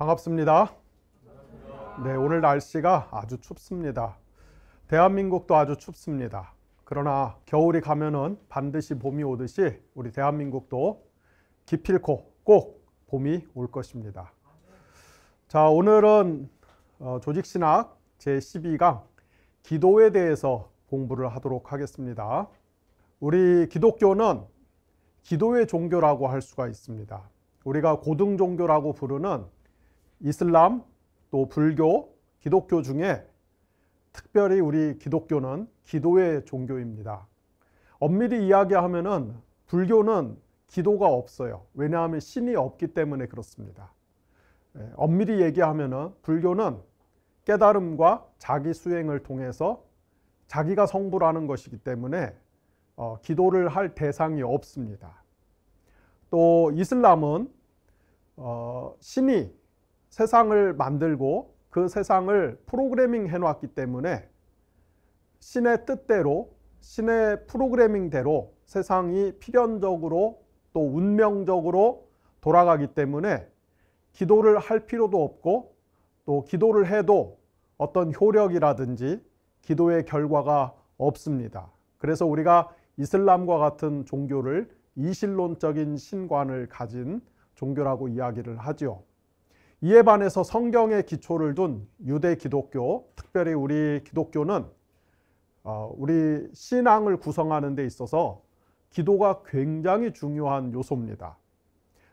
반갑습니다. 네, 오늘 날씨가 아주 춥습니다. 대한민국도 아주 춥습니다. 그러나 겨울이 가면은 반드시 봄이 오듯이 우리 대한민국도 기필코 꼭 봄이 올 것입니다. 자, 오늘은 조직신학 제12강 기도에 대해서 공부를 하도록 하겠습니다. 우리 기독교는 기도의 종교라고 할 수가 있습니다. 우리가 고등 종교라고 부르는 이슬람, 또 불교, 기독교 중에 특별히 우리 기독교는 기도의 종교입니다. 엄밀히 이야기하면은 불교는 기도가 없어요. 왜냐하면 신이 없기 때문에 그렇습니다. 엄밀히 얘기하면은 불교는 깨달음과 자기 수행을 통해서 자기가 성불하는 것이기 때문에 기도를 할 대상이 없습니다. 또 이슬람은 신이 세상을 만들고 그 세상을 프로그래밍 해놨기 때문에 신의 뜻대로, 신의 프로그래밍대로 세상이 필연적으로 또 운명적으로 돌아가기 때문에 기도를 할 필요도 없고 또 기도를 해도 어떤 효력이라든지 기도의 결과가 없습니다. 그래서 우리가 이슬람과 같은 종교를 이신론적인 신관을 가진 종교라고 이야기를 하죠. 이에 반해서 성경에 기초를 둔 유대 기독교, 특별히 우리 기독교는 우리 신앙을 구성하는 데 있어서 기도가 굉장히 중요한 요소입니다.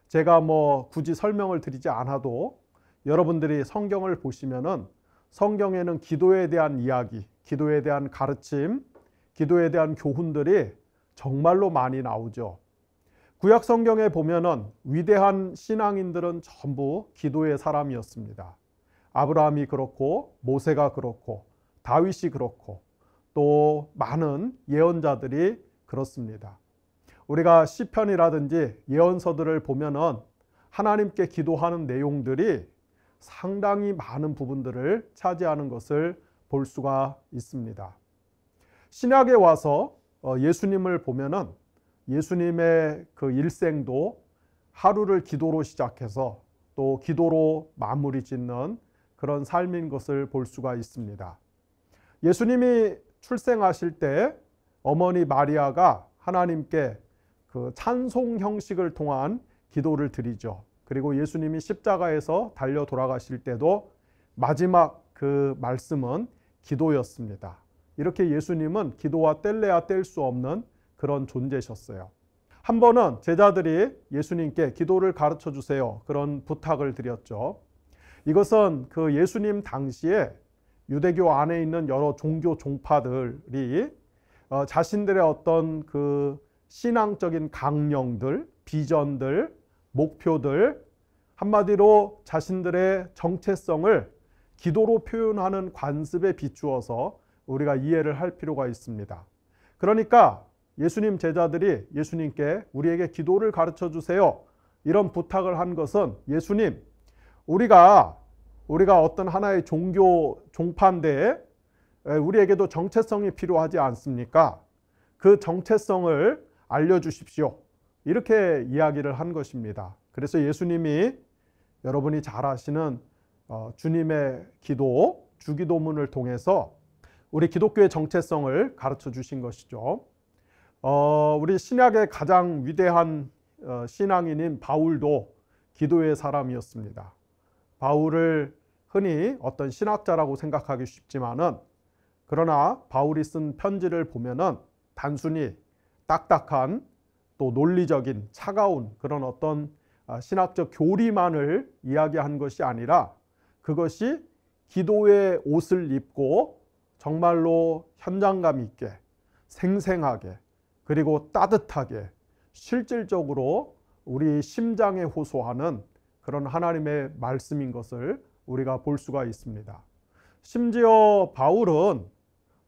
제가 굳이 설명을 드리지 않아도 여러분들이 성경을 보시면은 성경에는 기도에 대한 이야기, 기도에 대한 가르침, 기도에 대한 교훈들이 정말로 많이 나오죠. 구약 성경에 보면은 위대한 신앙인들은 전부 기도의 사람이었습니다. 아브라함이 그렇고 모세가 그렇고 다윗이 그렇고 또 많은 예언자들이 그렇습니다. 우리가 시편이라든지 예언서들을 보면은 하나님께 기도하는 내용들이 상당히 많은 부분들을 차지하는 것을 볼 수가 있습니다. 신약에 와서 예수님을 보면은 예수님의 그 일생도 하루를 기도로 시작해서 또 기도로 마무리 짓는 그런 삶인 것을 볼 수가 있습니다. 예수님이 출생하실 때 어머니 마리아가 하나님께 그 찬송 형식을 통한 기도를 드리죠. 그리고 예수님이 십자가에서 달려 돌아가실 때도 마지막 그 말씀은 기도였습니다. 이렇게 예수님은 기도와 뗄래야 뗄 수 없는 그런 존재셨어요. 한 번은 제자들이 예수님께 기도를 가르쳐 주세요. 그런 부탁을 드렸죠. 이것은 그 예수님 당시에 유대교 안에 있는 여러 종교 종파들이 자신들의 어떤 그 신앙적인 강령들, 비전들, 목표들, 한마디로 자신들의 정체성을 기도로 표현하는 관습에 비추어서 우리가 이해를 할 필요가 있습니다. 그러니까 예수님 제자들이 예수님께 우리에게 기도를 가르쳐 주세요. 이런 부탁을 한 것은 예수님, 우리가 어떤 하나의 종교 종파인데 우리에게도 정체성이 필요하지 않습니까? 그 정체성을 알려주십시오. 이렇게 이야기를 한 것입니다. 그래서 예수님이 여러분이 잘 아시는 주님의 기도, 주기도문을 통해서 우리 기독교의 정체성을 가르쳐 주신 것이죠. 우리 신약의 가장 위대한 신앙인인 바울도 기도의 사람이었습니다. 바울을 흔히 어떤 신학자라고 생각하기 쉽지만은 그러나 바울이 쓴 편지를 보면은 단순히 딱딱한 또 논리적인 차가운 그런 어떤 신학적 교리만을 이야기한 것이 아니라 그것이 기도의 옷을 입고 정말로 현장감 있게 생생하게 그리고 따뜻하게 실질적으로 우리 심장에 호소하는 그런 하나님의 말씀인 것을 우리가 볼 수가 있습니다. 심지어 바울은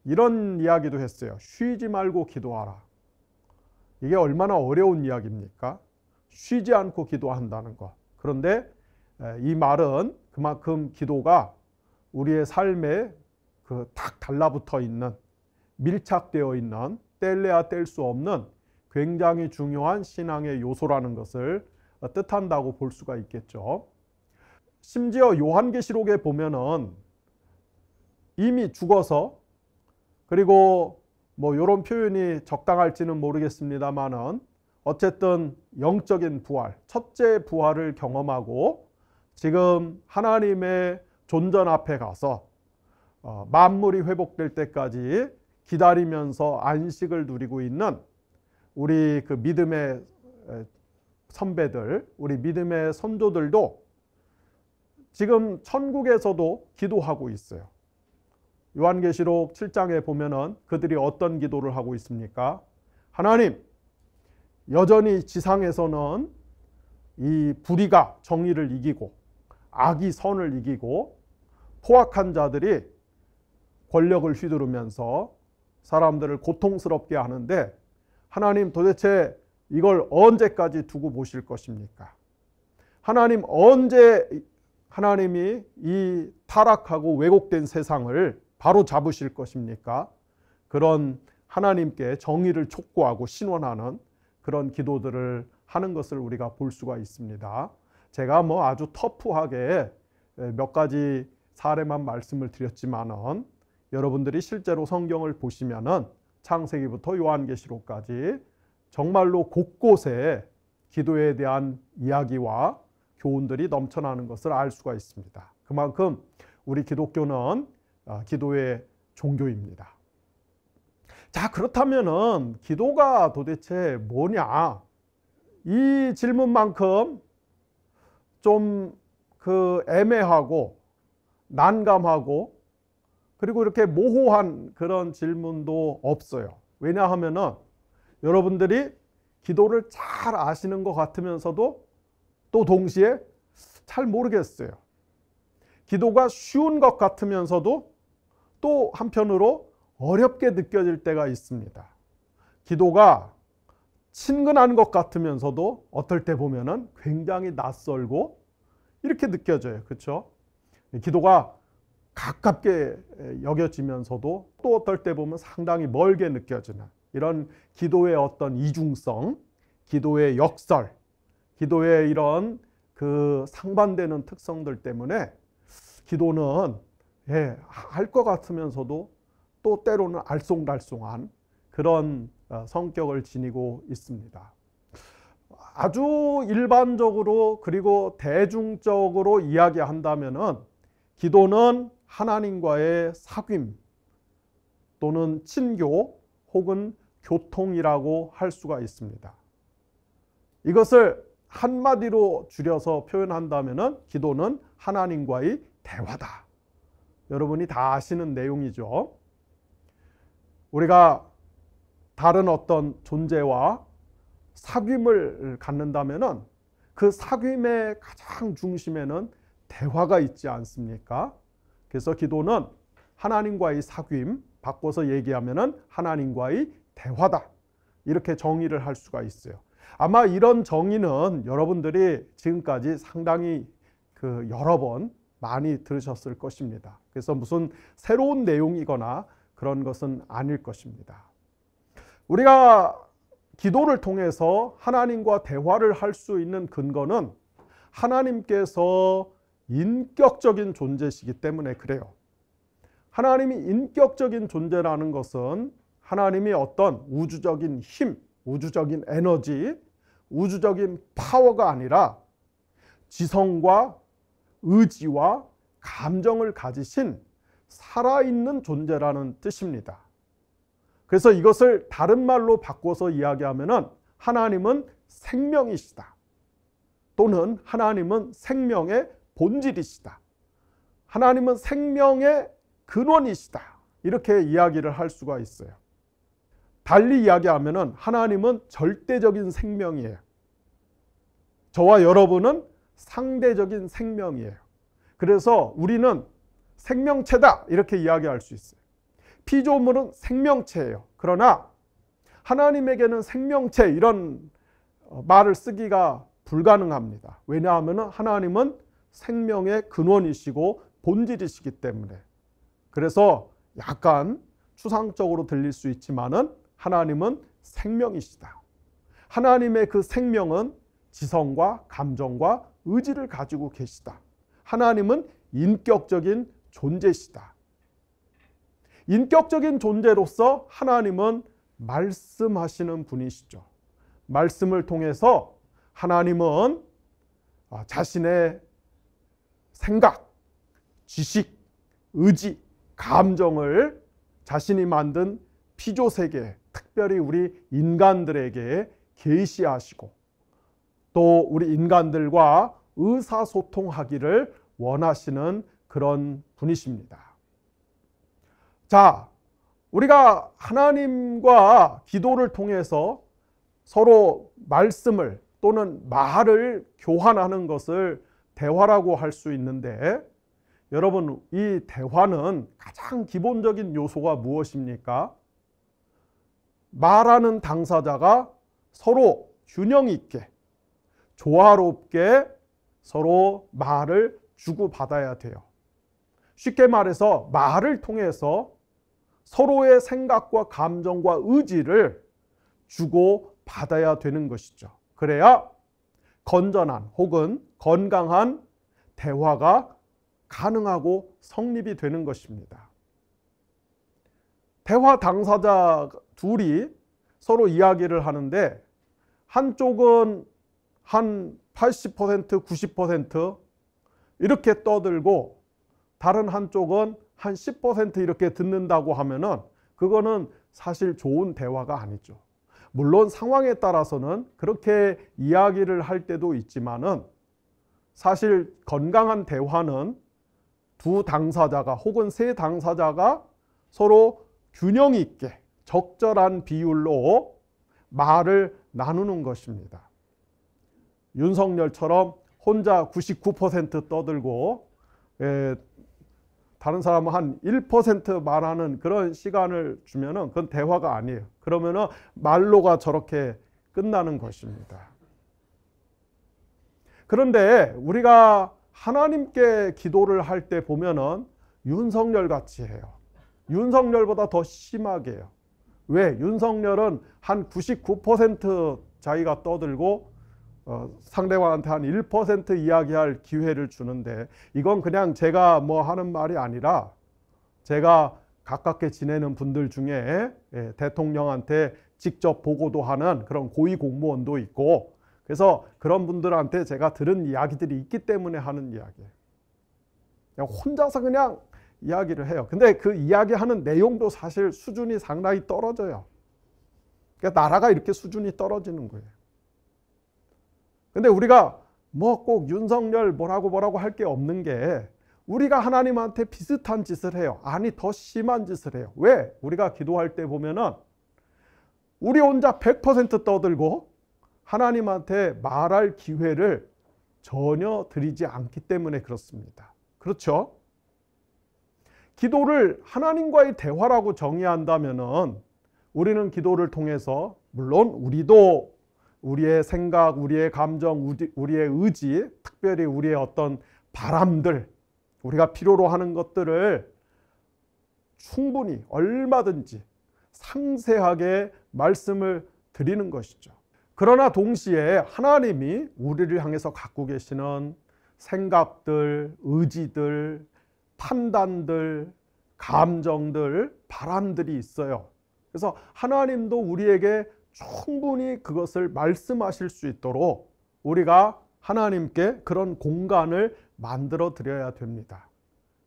이런 이야기도 했어요. 쉬지 말고 기도하라. 이게 얼마나 어려운 이야기입니까? 쉬지 않고 기도한다는 것. 그런데 이 말은 그만큼 기도가 우리의 삶에 그 딱 달라붙어 있는, 밀착되어 있는, 뗄래야 뗄 수 없는 굉장히 중요한 신앙의 요소라는 것을 뜻한다고 볼 수가 있겠죠. 심지어 요한계시록에 보면은 이미 죽어서, 그리고 뭐 이런 표현이 적당할지는 모르겠습니다만은 어쨌든 영적인 부활, 첫째 부활을 경험하고 지금 하나님의 존전 앞에 가서 만물이 회복될 때까지 기다리면서 안식을 누리고 있는 우리 그 믿음의 선배들, 우리 믿음의 선조들도 지금 천국에서도 기도하고 있어요. 요한계시록 7장에 보면은 그들이 어떤 기도를 하고 있습니까? 하나님, 여전히 지상에서는 이 불의가 정의를 이기고 악이 선을 이기고 포악한 자들이 권력을 휘두르면서 사람들을 고통스럽게 하는데 하나님 도대체 이걸 언제까지 두고 보실 것입니까? 하나님 언제 하나님이 이 타락하고 왜곡된 세상을 바로 잡으실 것입니까? 그런 하나님께 정의를 촉구하고 신원하는 그런 기도들을 하는 것을 우리가 볼 수가 있습니다. 제가 뭐 아주 터프하게 몇 가지 사례만 말씀을 드렸지만은 여러분들이 실제로 성경을 보시면은 창세기부터 요한계시록까지 정말로 곳곳에 기도에 대한 이야기와 교훈들이 넘쳐나는 것을 알 수가 있습니다. 그만큼 우리 기독교는 기도의 종교입니다. 자, 그렇다면은 기도가 도대체 뭐냐? 이 질문만큼 좀 애매하고 난감하고 그리고 이렇게 모호한 그런 질문도 없어요. 왜냐하면은 여러분들이 기도를 잘 아시는 것 같으면서도 또 동시에 잘 모르겠어요. 기도가 쉬운 것 같으면서도 또 한편으로 어렵게 느껴질 때가 있습니다. 기도가 친근한 것 같으면서도 어떨 때 보면은 굉장히 낯설고 이렇게 느껴져요. 그렇죠? 기도가 가깝게 여겨지면서도 또 어떨 때 보면 상당히 멀게 느껴지는 이런 기도의 어떤 이중성, 기도의 역설, 기도의 이런 그 상반되는 특성들 때문에 기도는 할 것 같으면서도 또 때로는 알쏭달쏭한 그런 성격을 지니고 있습니다. 아주 일반적으로 그리고 대중적으로 이야기한다면은 기도는 하나님과의 사귐 또는 친교 혹은 교통이라고 할 수가 있습니다. 이것을 한마디로 줄여서 표현한다면은 기도는 하나님과의 대화다. 여러분이 다 아시는 내용이죠. 우리가 다른 어떤 존재와 사귐을 갖는다면은 그 사귐의 가장 중심에는 대화가 있지 않습니까? 그래서 기도는 하나님과의 사귐, 바꿔서 얘기하면은 하나님과의 대화다. 이렇게 정의를 할 수가 있어요. 아마 이런 정의는 여러분들이 지금까지 상당히 여러 번 많이 들으셨을 것입니다. 그래서 무슨 새로운 내용이거나 그런 것은 아닐 것입니다. 우리가 기도를 통해서 하나님과 대화를 할 수 있는 근거는 하나님께서 인격적인 존재시기 때문에 그래요. 하나님이 인격적인 존재라는 것은 하나님이 어떤 우주적인 힘, 우주적인 에너지, 우주적인 파워가 아니라 지성과 의지와 감정을 가지신 살아있는 존재라는 뜻입니다. 그래서 이것을 다른 말로 바꿔서 이야기하면은 하나님은 생명이시다. 또는 하나님은 생명의 본질이시다. 하나님은 생명의 근원이시다. 이렇게 이야기를 할 수가 있어요. 달리 이야기하면은 하나님은 절대적인 생명이에요. 저와 여러분은 상대적인 생명이에요. 그래서 우리는 생명체다 이렇게 이야기할 수 있어요. 피조물은 생명체예요. 그러나 하나님에게는 생명체 이런 말을 쓰기가 불가능합니다. 왜냐하면 하나님은 생명의 근원이시고 본질이시기 때문에. 그래서 약간 추상적으로 들릴 수 있지만은 하나님은 생명이시다. 하나님의 그 생명은 지성과 감정과 의지를 가지고 계시다. 하나님은 인격적인 존재시다. 인격적인 존재로서 하나님은 말씀하시는 분이시죠. 말씀을 통해서 하나님은 자신의 생각, 지식, 의지, 감정을 자신이 만든 피조세계, 특별히 우리 인간들에게 계시하시고 또 우리 인간들과 의사소통하기를 원하시는 그런 분이십니다. 자, 우리가 하나님과 기도를 통해서 서로 말씀을 또는 말을 교환하는 것을 대화라고 할 수 있는데, 여러분, 이 대화는 가장 기본적인 요소가 무엇입니까? 말하는 당사자가 서로 균형 있게, 조화롭게 서로 말을 주고받아야 돼요. 쉽게 말해서 말을 통해서 서로의 생각과 감정과 의지를 주고받아야 되는 것이죠. 그래야 건전한 혹은 건강한 대화가 가능하고 성립이 되는 것입니다. 대화 당사자 둘이 서로 이야기를 하는데 한쪽은 한 80%, 90% 이렇게 떠들고 다른 한쪽은 한 10% 이렇게 듣는다고 하면은 그거는 사실 좋은 대화가 아니죠. 물론 상황에 따라서는 그렇게 이야기를 할 때도 있지만은 사실 건강한 대화는 두 당사자가 혹은 세 당사자가 서로 균형 있게 적절한 비율로 말을 나누는 것입니다. 윤석열처럼 혼자 99% 떠들고 다른 사람은 한 1% 말하는 그런 시간을 주면은 그건 대화가 아니에요. 그러면은 말로가 저렇게 끝나는 것입니다. 그런데 우리가 하나님께 기도를 할 때 보면은 윤석열 같이 해요. 윤석열보다 더 심하게 해요. 왜? 윤석열은 한 99% 자기가 떠들고 상대방한테 한 1% 이야기할 기회를 주는데, 이건 그냥 제가 뭐 하는 말이 아니라 제가 가깝게 지내는 분들 중에 대통령한테 직접 보고도 하는 그런 고위 공무원도 있고, 그래서 그런 분들한테 제가 들은 이야기들이 있기 때문에 하는 이야기예요. 그냥 혼자서 그냥 이야기를 해요. 근데 그 이야기하는 내용도 사실 수준이 상당히 떨어져요. 그러니까 나라가 이렇게 수준이 떨어지는 거예요. 근데 우리가 뭐 꼭 윤석열 뭐라고 할 게 없는 게, 우리가 하나님한테 비슷한 짓을 해요. 아니, 더 심한 짓을 해요. 왜? 우리가 기도할 때 보면은 우리 혼자 100% 떠들고 하나님한테 말할 기회를 전혀 드리지 않기 때문에 그렇습니다. 그렇죠? 기도를 하나님과의 대화라고 정의한다면은 우리는 기도를 통해서 물론 우리도 우리의 생각, 우리의 감정, 우리의 의지, 특별히 우리의 어떤 바람들, 우리가 필요로 하는 것들을 충분히 얼마든지 상세하게 말씀을 드리는 것이죠. 그러나 동시에 하나님이 우리를 향해서 갖고 계시는 생각들, 의지들, 판단들, 감정들, 바람들이 있어요. 그래서 하나님도 우리에게 충분히 그것을 말씀하실 수 있도록 우리가 하나님께 그런 공간을 만들어 드려야 됩니다.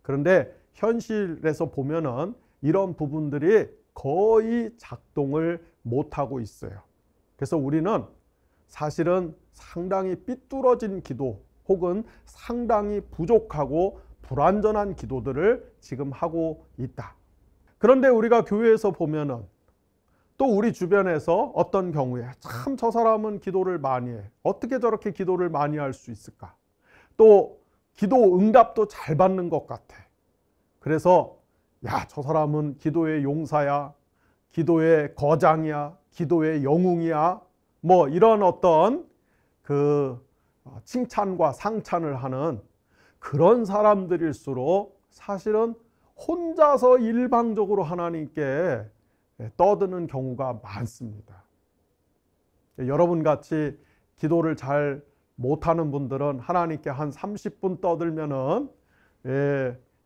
그런데 현실에서 보면은 이런 부분들이 거의 작동을 못하고 있어요. 그래서 우리는 사실은 상당히 삐뚤어진 기도 혹은 상당히 부족하고 불완전한 기도들을 지금 하고 있다. 그런데 우리가 교회에서 보면은 또 우리 주변에서 어떤 경우에 참 저 사람은 기도를 많이 해. 어떻게 저렇게 기도를 많이 할 수 있을까? 또 기도 응답도 잘 받는 것 같아. 그래서 야, 저 사람은 기도의 용사야, 기도의 거장이야, 기도의 영웅이야, 뭐 이런 어떤 그 칭찬과 상찬을 하는 그런 사람들일수록 사실은 혼자서 일방적으로 하나님께 떠드는 경우가 많습니다. 여러분 같이 기도를 잘 못하는 분들은 하나님께 한 30분 떠들면은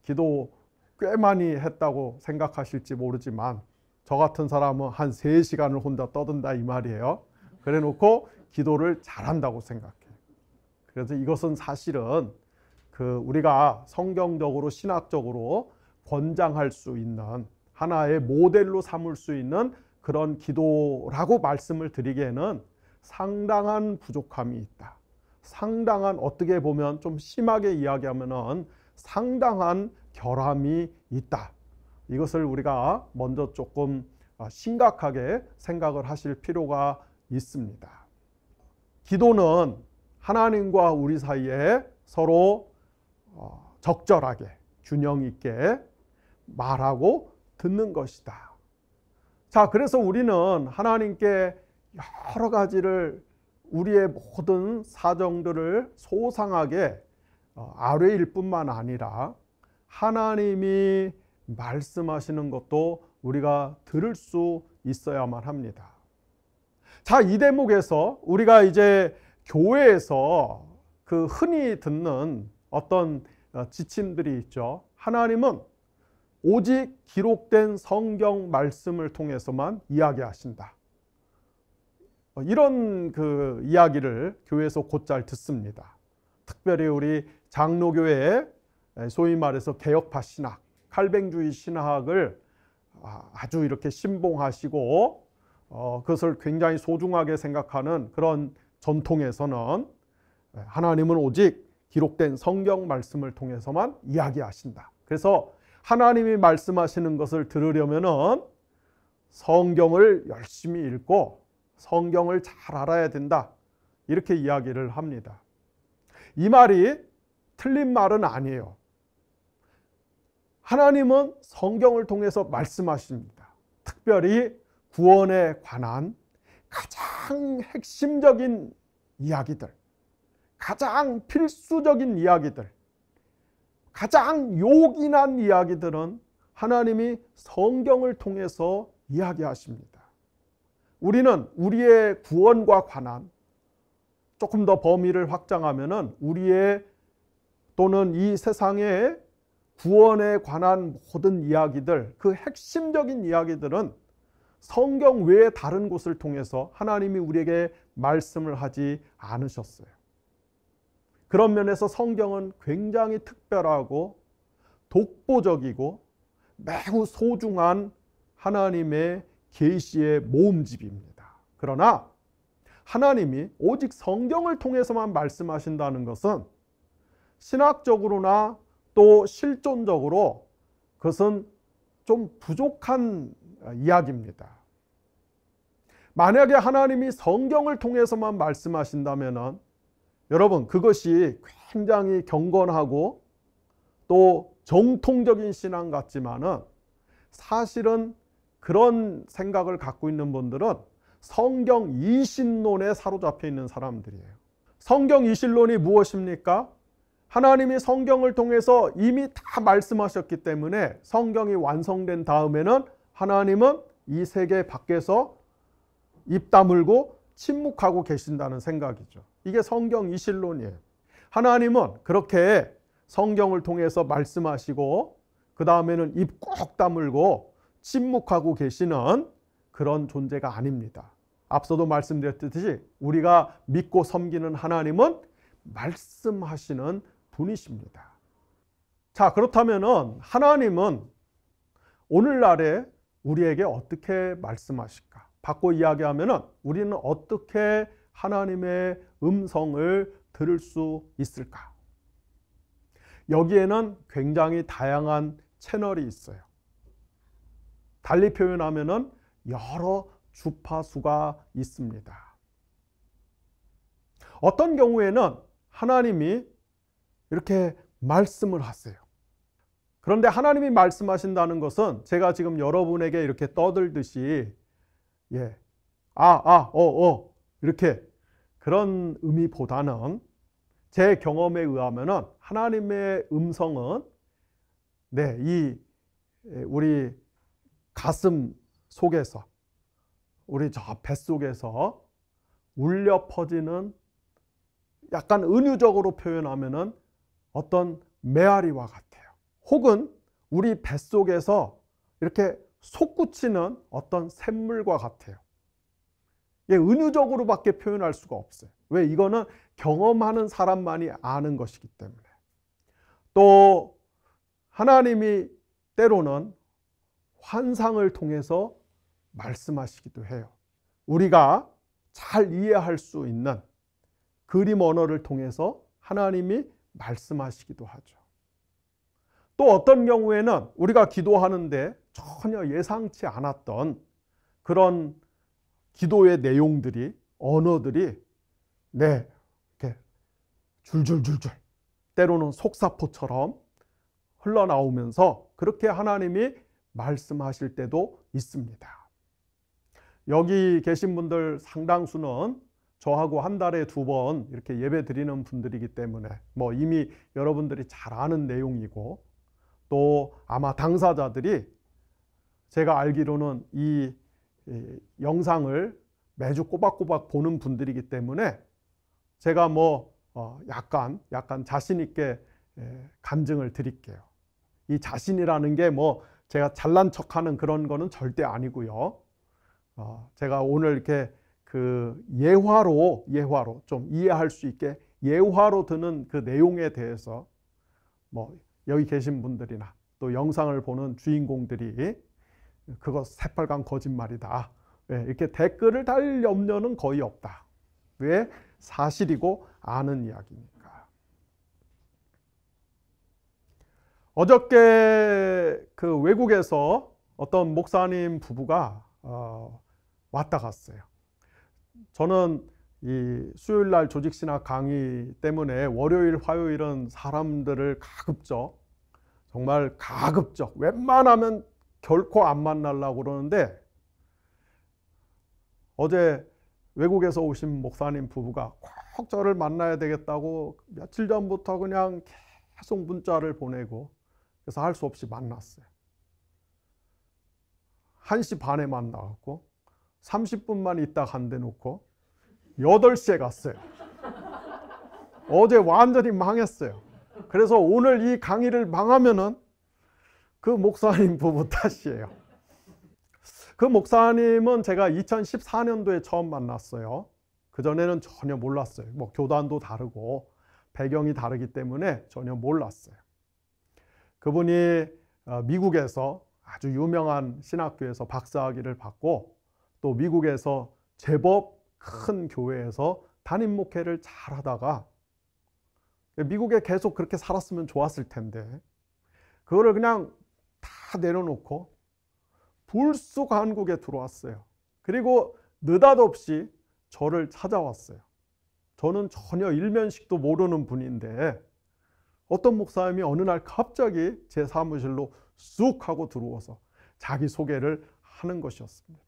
기도 꽤 많이 했다고 생각하실지 모르지만 저 같은 사람은 한 3시간을 혼자 떠든다 이 말이에요. 그래 놓고 기도를 잘한다고 생각해요. 그래서 이것은 사실은 우리가 성경적으로 신학적으로 권장할 수 있는 하나의 모델로 삼을 수 있는 그런 기도라고 말씀을 드리기에는 상당한 부족함이 있다. 상당한, 어떻게 보면 좀 심하게 이야기하면은 상당한 결함이 있다. 이것을 우리가 먼저 조금 심각하게 생각을 하실 필요가 있습니다. 기도는 하나님과 우리 사이에 서로 적절하게 균형 있게 말하고 듣는 것이다. 자, 그래서 우리는 하나님께 여러 가지를, 우리의 모든 사정들을 소상하게 아뢰일 뿐만 아니라 하나님이 말씀하시는 것도 우리가 들을 수 있어야만 합니다. 자, 이 대목에서 우리가 이제 교회에서 흔히 듣는 어떤 지침들이 있죠. 하나님은 오직 기록된 성경 말씀을 통해서만 이야기하신다. 이런 이야기를 교회에서 곧잘 듣습니다. 특별히 우리 장로교회, 소위 말해서 개혁파 신학, 칼뱅주의 신학을 아주 이렇게 신봉하시고 그것을 굉장히 소중하게 생각하는 그런 전통에서는 하나님은 오직 기록된 성경 말씀을 통해서만 이야기하신다. 그래서 하나님이 말씀하시는 것을 들으려면은 성경을 열심히 읽고 성경을 잘 알아야 된다. 이렇게 이야기를 합니다. 이 말이 틀린 말은 아니에요. 하나님은 성경을 통해서 말씀하십니다. 특별히 구원에 관한 가장 핵심적인 이야기들, 가장 필수적인 이야기들, 가장 요긴한 이야기들은 하나님이 성경을 통해서 이야기하십니다. 우리는 우리의 구원과 관한, 조금 더 범위를 확장하면은 우리의 또는 이 세상의 구원에 관한 모든 이야기들, 그 핵심적인 이야기들은 성경 외에 다른 곳을 통해서 하나님이 우리에게 말씀을 하지 않으셨어요. 그런 면에서 성경은 굉장히 특별하고 독보적이고 매우 소중한 하나님의 계시의 모음집입니다. 그러나 하나님이 오직 성경을 통해서만 말씀하신다는 것은 신학적으로나 또 실존적으로 그것은 좀 부족한 이야기입니다. 만약에 하나님이 성경을 통해서만 말씀하신다면 여러분, 그것이 굉장히 경건하고 또 정통적인 신앙 같지만은 사실은 그런 생각을 갖고 있는 분들은 성경 이신론에 사로잡혀 있는 사람들이에요. 성경 이신론이 무엇입니까? 하나님이 성경을 통해서 이미 다 말씀하셨기 때문에 성경이 완성된 다음에는 하나님은 이 세계 밖에서 입 다물고 침묵하고 계신다는 생각이죠. 이게 성경 이신론이에요. 하나님은 그렇게 성경을 통해서 말씀하시고 그 다음에는 입 꼭 다물고 침묵하고 계시는 그런 존재가 아닙니다. 앞서도 말씀드렸듯이 우리가 믿고 섬기는 하나님은 말씀하시는 분이십니다. 자, 그렇다면은 하나님은 오늘날에 우리에게 어떻게 말씀하실까? 바꿔 이야기하면은 우리는 어떻게 하나님의 음성을 들을 수 있을까? 여기에는 굉장히 다양한 채널이 있어요. 달리 표현하면은 여러 주파수가 있습니다. 어떤 경우에는 하나님이 이렇게 말씀을 하세요. 그런데 하나님이 말씀하신다는 것은 제가 지금 여러분에게 이렇게 떠들듯이 이렇게 그런 의미보다는 제 경험에 의하면은 하나님의 음성은 우리 가슴 속에서, 우리 저 뱃속에서 울려 퍼지는 약간 은유적으로 표현하면은 어떤 메아리와 같아요. 혹은 우리 뱃속에서 이렇게 솟구치는 어떤 샘물과 같아요. 예, 은유적으로밖에 표현할 수가 없어요. 왜? 이거는 경험하는 사람만이 아는 것이기 때문에. 또 하나님이 때로는 환상을 통해서 말씀하시기도 해요. 우리가 잘 이해할 수 있는 그림 언어를 통해서 하나님이 말씀하시기도 하죠. 또 어떤 경우에는 우리가 기도하는데 전혀 예상치 않았던 그런 기도의 내용들이, 언어들이 이렇게 줄줄줄줄 때로는 속사포처럼 흘러나오면서 그렇게 하나님이 말씀하실 때도 있습니다. 여기 계신 분들 상당수는 저하고 한 달에 2번 이렇게 예배 드리는 분들이기 때문에 뭐 이미 여러분들이 잘 아는 내용이고, 또 아마 당사자들이 제가 알기로는 이 영상을 매주 꼬박꼬박 보는 분들이기 때문에 제가 뭐 약간 자신 있게 간증을 드릴게요. 이 자신이라는 게 뭐 제가 잘난 척하는 그런 거는 절대 아니고요. 제가 오늘 이렇게 그 예화로 좀 이해할 수 있게 예화로 드는 그 내용에 대해서 뭐 여기 계신 분들이나 또 영상을 보는 주인공들이 그거 새빨간 거짓말이다, 이렇게 댓글을 달 염려는 거의 없다. 왜? 사실이고 아는 이야기니까. 어저께 그 외국에서 어떤 목사님 부부가 왔다 갔어요. 저는 이 수요일 날 조직신학 강의 때문에 월요일, 화요일은 사람들을 가급적, 정말 가급적, 웬만하면 결코 안 만나려고 그러는데, 어제 외국에서 오신 목사님 부부가 꼭 저를 만나야 되겠다고 며칠 전부터 그냥 계속 문자를 보내고, 그래서 할 수 없이 만났어요. 1시 반에 만나갖고 30분만 있다 간대 놓고 8시에 갔어요. 어제 완전히 망했어요. 그래서 오늘 이 강의를 망하면은 그 목사님 부부 탓이에요. 그 목사님은 제가 2014년도에 처음 만났어요. 그전에는 전혀 몰랐어요. 뭐 교단도 다르고 배경이 다르기 때문에 전혀 몰랐어요. 그분이 미국에서 아주 유명한 신학교에서 박사학위를 받고, 또 미국에서 제법 큰 교회에서 담임 목회를 잘 하다가, 미국에 계속 그렇게 살았으면 좋았을 텐데 그거를 그냥 다 내려놓고 불쑥 한국에 들어왔어요. 그리고 느닷없이 저를 찾아왔어요. 저는 전혀 일면식도 모르는 분인데 어떤 목사님이 어느 날 갑자기 제 사무실로 쑥 하고 들어와서 자기 소개를 하는 것이었습니다.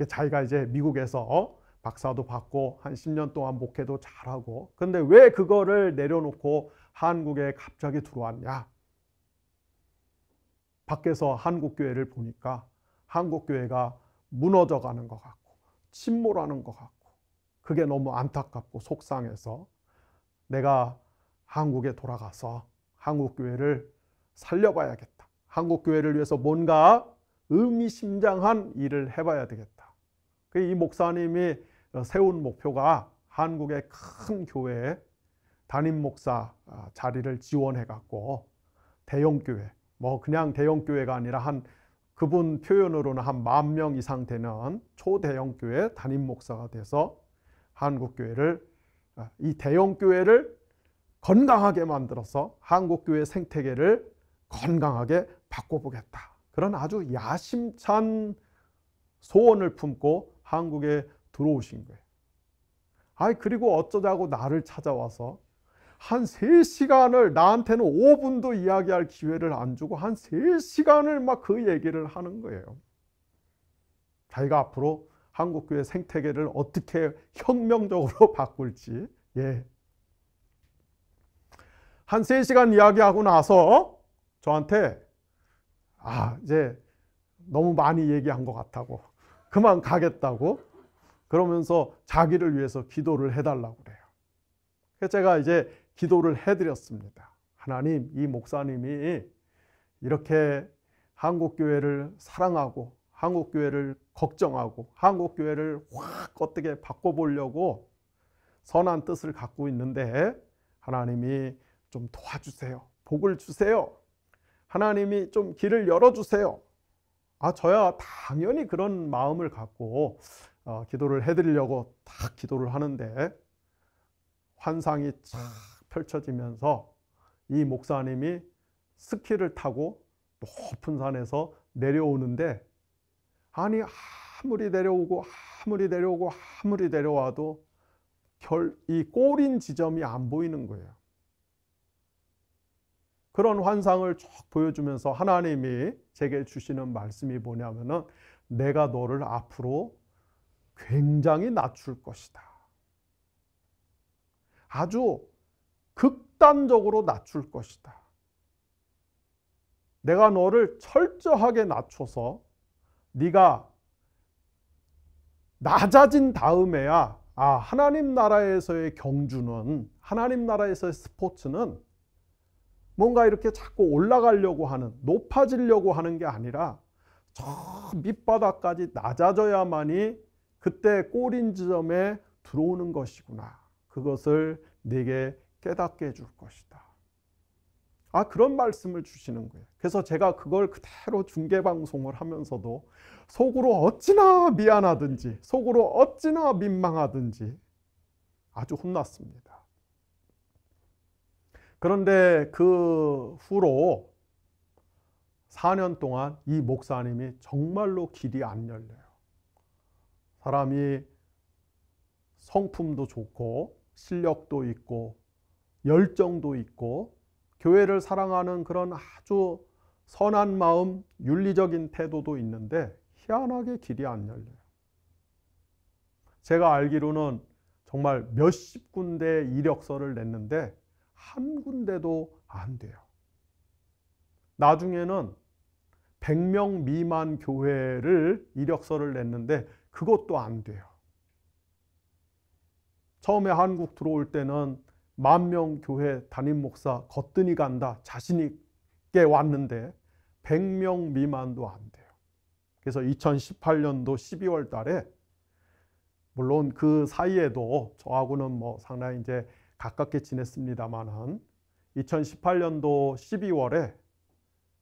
자기가 이제 미국에서 박사도 받고 한 10년 동안 목회도 잘하고, 근데 왜 그거를 내려놓고 한국에 갑자기 들어왔냐? 밖에서 한국교회를 보니까 한국교회가 무너져가는 것 같고 침몰하는 것 같고, 그게 너무 안타깝고 속상해서 내가 한국에 돌아가서 한국교회를 살려봐야겠다. 한국교회를 위해서 뭔가 의미심장한 일을 해봐야 되겠다. 이 목사님이 세운 목표가 한국의 큰 교회에 담임 목사 자리를 지원해갖고 대형교회, 뭐 그냥 대형교회가 아니라 그분 표현으로는 한 10,000명 이상 되는 초대형교회 담임 목사가 돼서 한국교회를, 이 대형교회를 건강하게 만들어서 한국교회 생태계를 건강하게 바꿔보겠다. 그런 아주 야심찬 소원을 품고 한국에 들어오신 거예요. 그리고 어쩌자고 나를 찾아와서 한 3시간을, 나한테는 5분도 이야기할 기회를 안 주고 한 3시간을 막 그 얘기를 하는 거예요. 자기가 앞으로 한국교회 생태계를 어떻게 혁명적으로 바꿀지. 한 3시간 이야기하고 나서 저한테 이제 너무 많이 얘기한 것 같다고, 그만 가겠다고, 그러면서 자기를 위해서 기도를 해달라고 그래요. 그래서 제가 이제 기도를 해드렸습니다. 하나님, 이 목사님이 이렇게 한국교회를 사랑하고 한국교회를 걱정하고 한국교회를 확 어떻게 바꿔보려고 선한 뜻을 갖고 있는데 하나님이 좀 도와주세요. 복을 주세요. 하나님이 좀 길을 열어주세요. 저야 당연히 그런 마음을 갖고 기도를 해드리려고 딱 기도를 하는데 환상이 쫙 펼쳐지면서 이 목사님이 스키를 타고 높은 산에서 내려오는데 아니 아무리 내려오고 아무리 내려오고 아무리 내려와도 이 꼬린 지점이 안 보이는 거예요. 그런 환상을 쭉 보여주면서 하나님이 제게 주시는 말씀이 뭐냐면은 내가 너를 앞으로 굉장히 낮출 것이다. 아주 극단적으로 낮출 것이다. 내가 너를 철저하게 낮춰서 네가 낮아진 다음에야 하나님 나라에서의 경주는, 하나님 나라에서의 스포츠는 뭔가 이렇게 자꾸 올라가려고 하는, 높아지려고 하는 게 아니라 저 밑바닥까지 낮아져야만이 그때 꼬린 지점에 들어오는 것이구나. 그것을 내게 깨닫게 해줄 것이다. 그런 말씀을 주시는 거예요. 그래서 제가 그걸 그대로 중계방송을 하면서도 속으로 어찌나 미안하든지 속으로 어찌나 민망하든지 아주 혼났습니다. 그런데 그 후로 4년 동안 이 목사님이 정말로 길이 안 열려요. 사람이 성품도 좋고 실력도 있고 열정도 있고 교회를 사랑하는 그런 아주 선한 마음, 윤리적인 태도도 있는데 희한하게 길이 안 열려요. 제가 알기로는 정말 몇십 군데 이력서를 냈는데 한 군데도 안 돼요. 나중에는 100명 미만 교회를 이력서를 냈는데 그것도 안 돼요. 처음에 한국 들어올 때는 10,000명 교회 담임 목사 거뜬히 간다 자신 있게 왔는데 100명 미만도 안 돼요. 그래서 2018년도 12월 달에 물론 그 사이에도 저하고는 뭐 상당히 이제 가깝게 지냈습니다만은 2018년도 12월에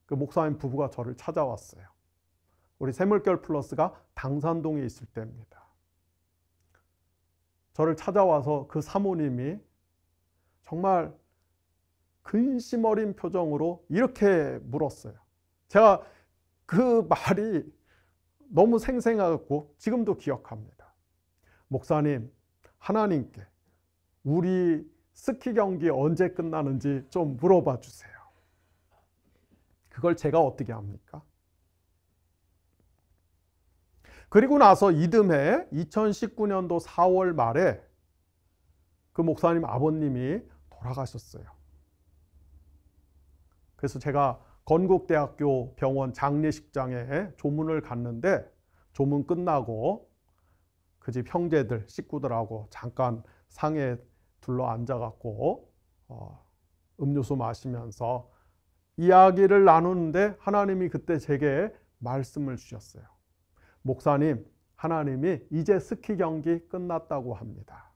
그 목사님 부부가 저를 찾아왔어요. 우리 샘물결 플러스가 당산동에 있을 때입니다. 저를 찾아와서 그 사모님이 정말 근심 어린 표정으로 이렇게 물었어요. 제가 그 말이 너무 생생하고 지금도 기억합니다. 목사님, 하나님께 우리 스키 경기 언제 끝나는지 좀 물어봐 주세요. 그걸 제가 어떻게 합니까? 그리고 나서 이듬해 2019년도 4월 말에 그 목사님 아버님이 돌아가셨어요. 그래서 제가 건국대학교 병원 장례식장에 조문을 갔는데 조문 끝나고 그 집 형제들, 식구들하고 잠깐 상에 둘러 앉아갖고 음료수 마시면서 이야기를 나누는데 하나님이 그때 제게 말씀을 주셨어요. 목사님, 하나님이 이제 스키 경기 끝났다고 합니다.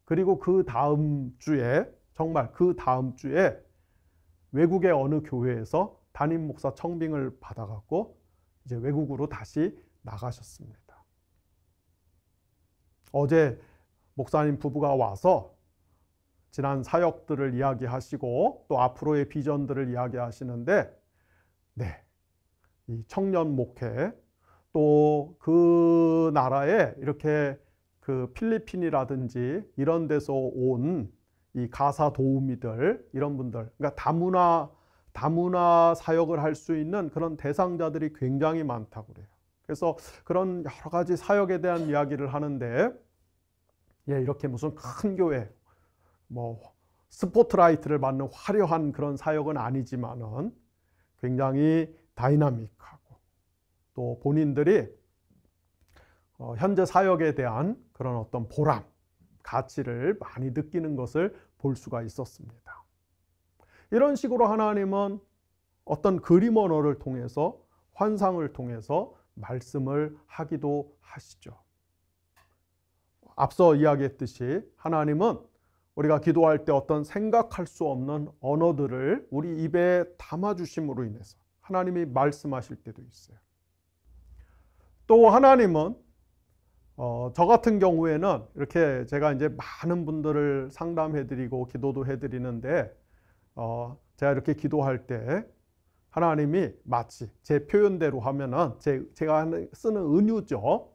그리고 그 다음 주에, 정말 그 다음 주에 외국의 어느 교회에서 담임 목사 청빙을 받아갖고 이제 외국으로 다시 나가셨습니다. 어제 목사님 부부가 와서 지난 사역들을 이야기하시고 또 앞으로의 비전들을 이야기하시는데 이 청년 목회 또 그 나라에 이렇게 그 필리핀이라든지 이런 데서 온 이 가사 도우미들 이런 분들 그러니까 다문화 사역을 할 수 있는 그런 대상자들이 굉장히 많다고 그래요. 그래서 그런 여러 가지 사역에 대한 이야기를 하는데 이렇게 무슨 큰 교회 뭐 스포트라이트를 받는 화려한 그런 사역은 아니지만은 굉장히 다이나믹하고 또 본인들이 현재 사역에 대한 그런 어떤 보람 가치를 많이 느끼는 것을 볼 수가 있었습니다. 이런 식으로 하나님은 어떤 그림 언어를 통해서, 환상을 통해서 말씀을 하기도 하시죠. 앞서 이야기했듯이 하나님은 우리가 기도할 때 어떤 생각할 수 없는 언어들을 우리 입에 담아주심으로 인해서 하나님이 말씀하실 때도 있어요. 또 하나님은 저 같은 경우에는 이렇게 제가 이제 많은 분들을 상담해드리고 기도도 해드리는데 제가 이렇게 기도할 때 하나님이 마치 제 표현대로 하면은 제가 쓰는 은유죠.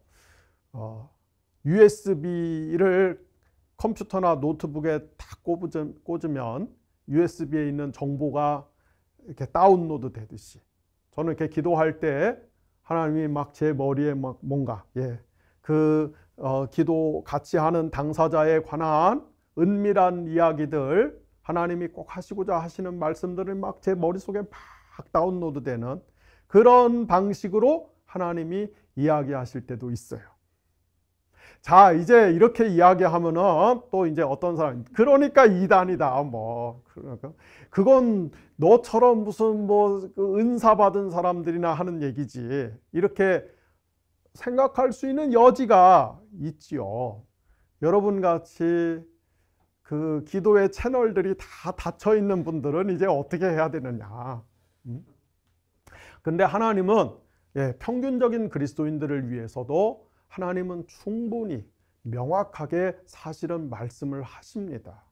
USB를 컴퓨터나 노트북에 딱 꽂으면 USB에 있는 정보가 이렇게 다운로드 되듯이 저는 이렇게 기도할 때 하나님이 막 제 머리에 막 뭔가 기도 같이 하는 당사자에 관한 은밀한 이야기들, 하나님이 꼭 하시고자 하시는 말씀들을 막 제 머릿속에 막 다운로드 되는 그런 방식으로 하나님이 이야기하실 때도 있어요. 자, 이제 이렇게 이야기하면은 또 이제 어떤 사람, 그러니까 이단이다, 뭐. 그건 너처럼 무슨 은사 받은 사람들이나 하는 얘기지. 이렇게 생각할 수 있는 여지가 있지요. 여러분 같이 그 기도의 채널들이 다 닫혀 있는 분들은 이제 어떻게 해야 되느냐. 근데 하나님은 평균적인 그리스도인들을 위해서도 하나님은 충분히 명확하게 사실은 말씀을 하십니다.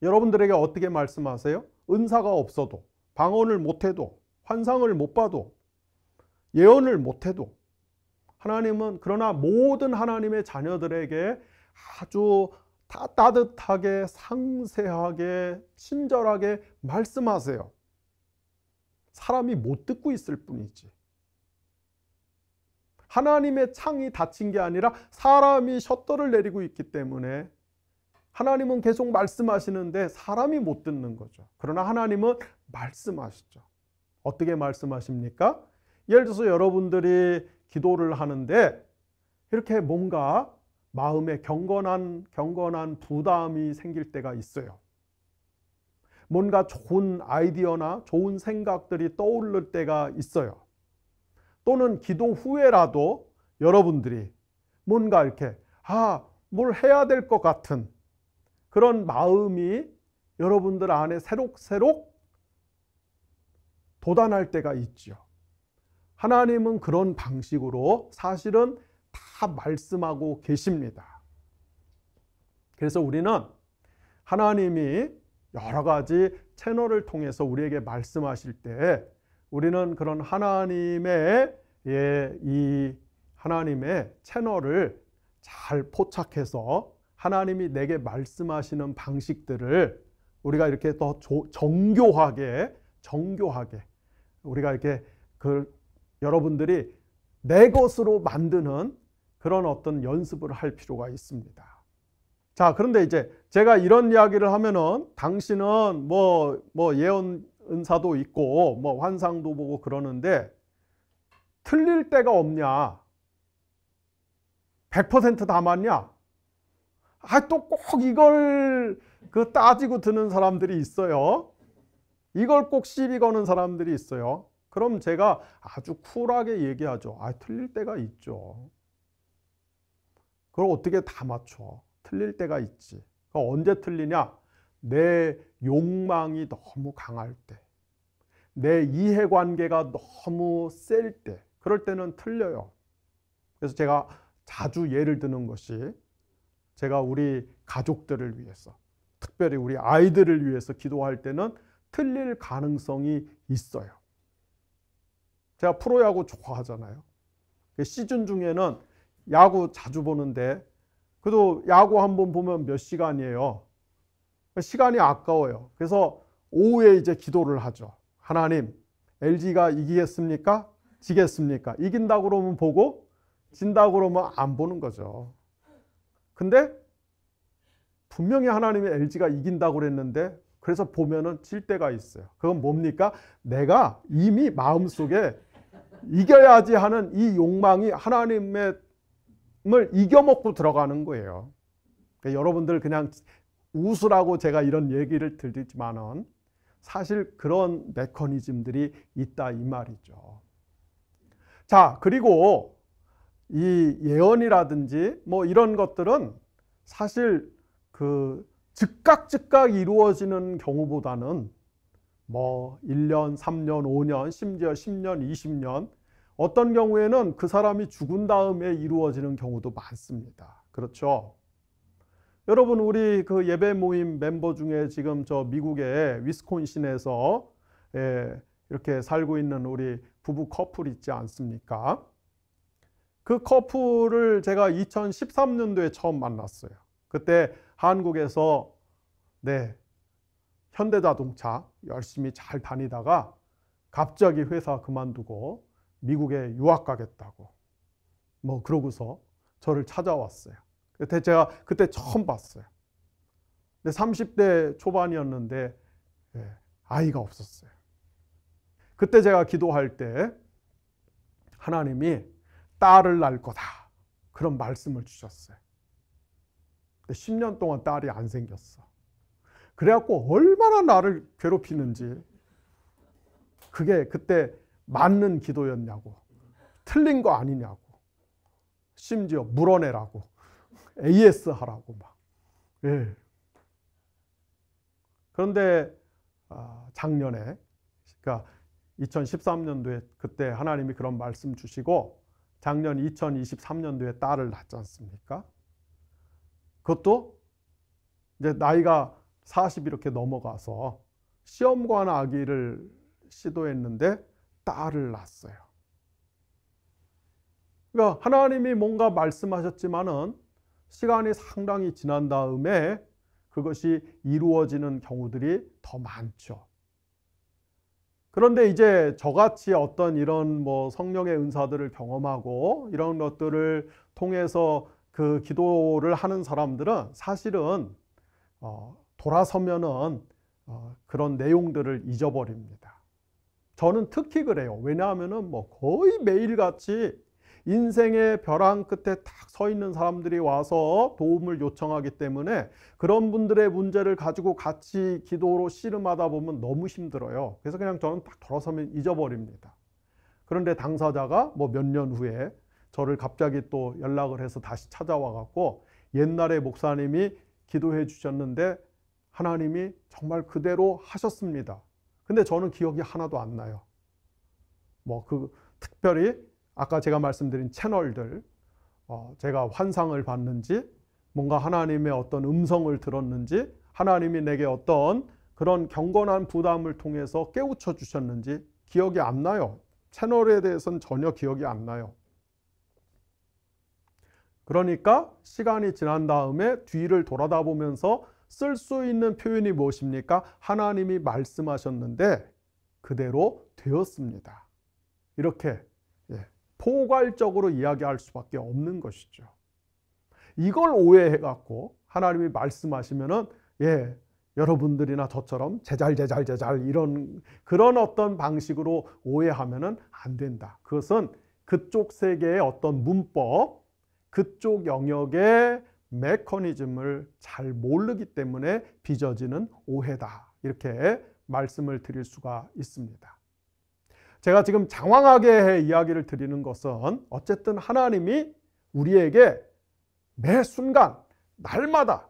여러분들에게 어떻게 말씀하세요? 은사가 없어도, 방언을 못해도, 환상을 못 봐도, 예언을 못해도 하나님은 그러나 모든 하나님의 자녀들에게 아주 따뜻하게, 상세하게, 친절하게 말씀하세요. 사람이 못 듣고 있을 뿐이지. 하나님의 창이 닫힌 게 아니라 사람이 셔터를 내리고 있기 때문에 하나님은 계속 말씀하시는데 사람이 못 듣는 거죠. 그러나 하나님은 말씀하시죠. 어떻게 말씀하십니까? 예를 들어서 여러분들이 기도를 하는데 이렇게 뭔가 마음에 경건한 부담이 생길 때가 있어요. 뭔가 좋은 아이디어나 좋은 생각들이 떠오를 때가 있어요. 또는 기도 후에라도 여러분들이 뭔가 이렇게 뭘 해야 될 것 같은 그런 마음이 여러분들 안에 새록새록 돋아날 때가 있죠. 하나님은 그런 방식으로 사실은 다 말씀하고 계십니다. 그래서 우리는 하나님이 여러 가지 채널을 통해서 우리에게 말씀하실 때 우리는 그런 하나님의 채널을 잘 포착해서 하나님이 내게 말씀하시는 방식들을 우리가 이렇게 더 정교하게 우리가 이렇게 여러분들이 내 것으로 만드는 그런 어떤 연습을 할 필요가 있습니다. 자, 그런데 이제 제가 이런 이야기를 하면은 당신은 뭐 예언 은사도 있고 뭐 환상도 보고 그러는데 틀릴 데가 없냐? 100% 다 맞냐? 또 꼭 이걸 따지고 드는 사람들이 있어요. 이걸 꼭 시비 거는 사람들이 있어요. 그럼 제가 아주 쿨하게 얘기하죠. 틀릴 때가 있죠. 그걸 어떻게 다 맞춰? 틀릴 때가 있지. 언제 틀리냐? 내 욕망이 너무 강할 때, 내 이해관계가 너무 셀 때, 그럴 때는 틀려요. 그래서 제가 자주 예를 드는 것이 제가 우리 가족들을 위해서, 특별히 우리 아이들을 위해서 기도할 때는 틀릴 가능성이 있어요. 제가 프로야구 좋아하잖아요. 시즌 중에는 야구 자주 보는데 그래도 야구 한번 보면 몇 시간이에요. 시간이 아까워요. 그래서 오후에 이제 기도를 하죠. 하나님, LG가 이기겠습니까? 지겠습니까? 이긴다고 그러면 보고 진다고 그러면 안 보는 거죠. 근데 분명히 하나님이 LG가 이긴다고 그랬는데 그래서 보면은 질 때가 있어요. 그건 뭡니까? 내가 이미 마음속에 이겨야지 하는 이 욕망이 하나님을 이겨먹고 들어가는 거예요. 그러니까 여러분들 그냥 웃으라고 제가 이런 얘기를 드리지만은 사실 그런 메커니즘들이 있다 이 말이죠. 자, 그리고 이 예언이라든지 뭐 이런 것들은 사실 그 즉각 이루어지는 경우보다는 뭐 1년, 3년, 5년, 심지어 10년, 20년 어떤 경우에는 그 사람이 죽은 다음에 이루어지는 경우도 많습니다. 그렇죠? 여러분, 우리 그 예배 모임 멤버 중에 지금 저 미국의 위스콘신에서 이렇게 살고 있는 우리 부부 커플 있지 않습니까? 그 커플을 제가 2013년도에 처음 만났어요. 그때 한국에서 현대자동차 열심히 잘 다니다가 갑자기 회사 그만두고 미국에 유학 가겠다고 뭐 그러고서 저를 찾아왔어요. 제가 그때 처음 봤어요. 근데 30대 초반이었는데 아이가 없었어요. 그때 제가 기도할 때 하나님이 딸을 낳을 거다 그런 말씀을 주셨어요. 근데 10년 동안 딸이 안 생겼어. 그래갖고 얼마나 나를 괴롭히는지, 그게 그때 맞는 기도였냐고, 틀린 거 아니냐고, 심지어 물어내라고, AS 하라고 막. 그런데 작년에, 그러니까 2013년도에 그때 하나님이 그런 말씀 주시고 작년 2023년도에 딸을 낳지 않습니까? 그것도 이제 나이가 40 이렇게 넘어가서 시험관 아기를 시도했는데 딸을 낳았어요. 그러니까 하나님이 뭔가 말씀하셨지만은 시간이 상당히 지난 다음에 그것이 이루어지는 경우들이 더 많죠. 그런데 이제 저같이 어떤 이런 뭐 성령의 은사들을 경험하고 이런 것들을 통해서 그 기도를 하는 사람들은 사실은 돌아서면은 그런 내용들을 잊어버립니다. 저는 특히 그래요. 왜냐하면은 뭐 거의 매일같이 인생의 벼랑 끝에 딱 서 있는 사람들이 와서 도움을 요청하기 때문에 그런 분들의 문제를 가지고 같이 기도로 씨름하다 보면 너무 힘들어요. 그래서 그냥 저는 딱 돌아서면 잊어버립니다. 그런데 당사자가 뭐 몇 년 후에 저를 갑자기 또 연락을 해서 다시 찾아와 갖고 옛날에 목사님이 기도해 주셨는데 하나님이 정말 그대로 하셨습니다. 근데 저는 기억이 하나도 안 나요. 뭐 특별히 아까 제가 말씀드린 채널들, 제가 환상을 봤는지, 뭔가 하나님의 어떤 음성을 들었는지, 하나님이 내게 어떤 그런 경건한 부담을 통해서 깨우쳐 주셨는지 기억이 안 나요. 채널에 대해서는 전혀 기억이 안 나요. 그러니까 시간이 지난 다음에 뒤를 돌아다 보면서 쓸 수 있는 표현이 무엇입니까? 하나님이 말씀하셨는데 그대로 되었습니다. 이렇게 포괄적으로 이야기할 수밖에 없는 것이죠. 이걸 오해해갖고 하나님이 말씀하시면은 여러분들이나 저처럼 제잘 이런 그런 어떤 방식으로 오해하면은 안 된다. 그것은 그쪽 세계의 어떤 문법, 그쪽 영역의 메커니즘을 잘 모르기 때문에 빚어지는 오해다. 이렇게 말씀을 드릴 수가 있습니다. 제가 지금 장황하게 이야기를 드리는 것은 어쨌든 하나님이 우리에게 매 순간, 날마다,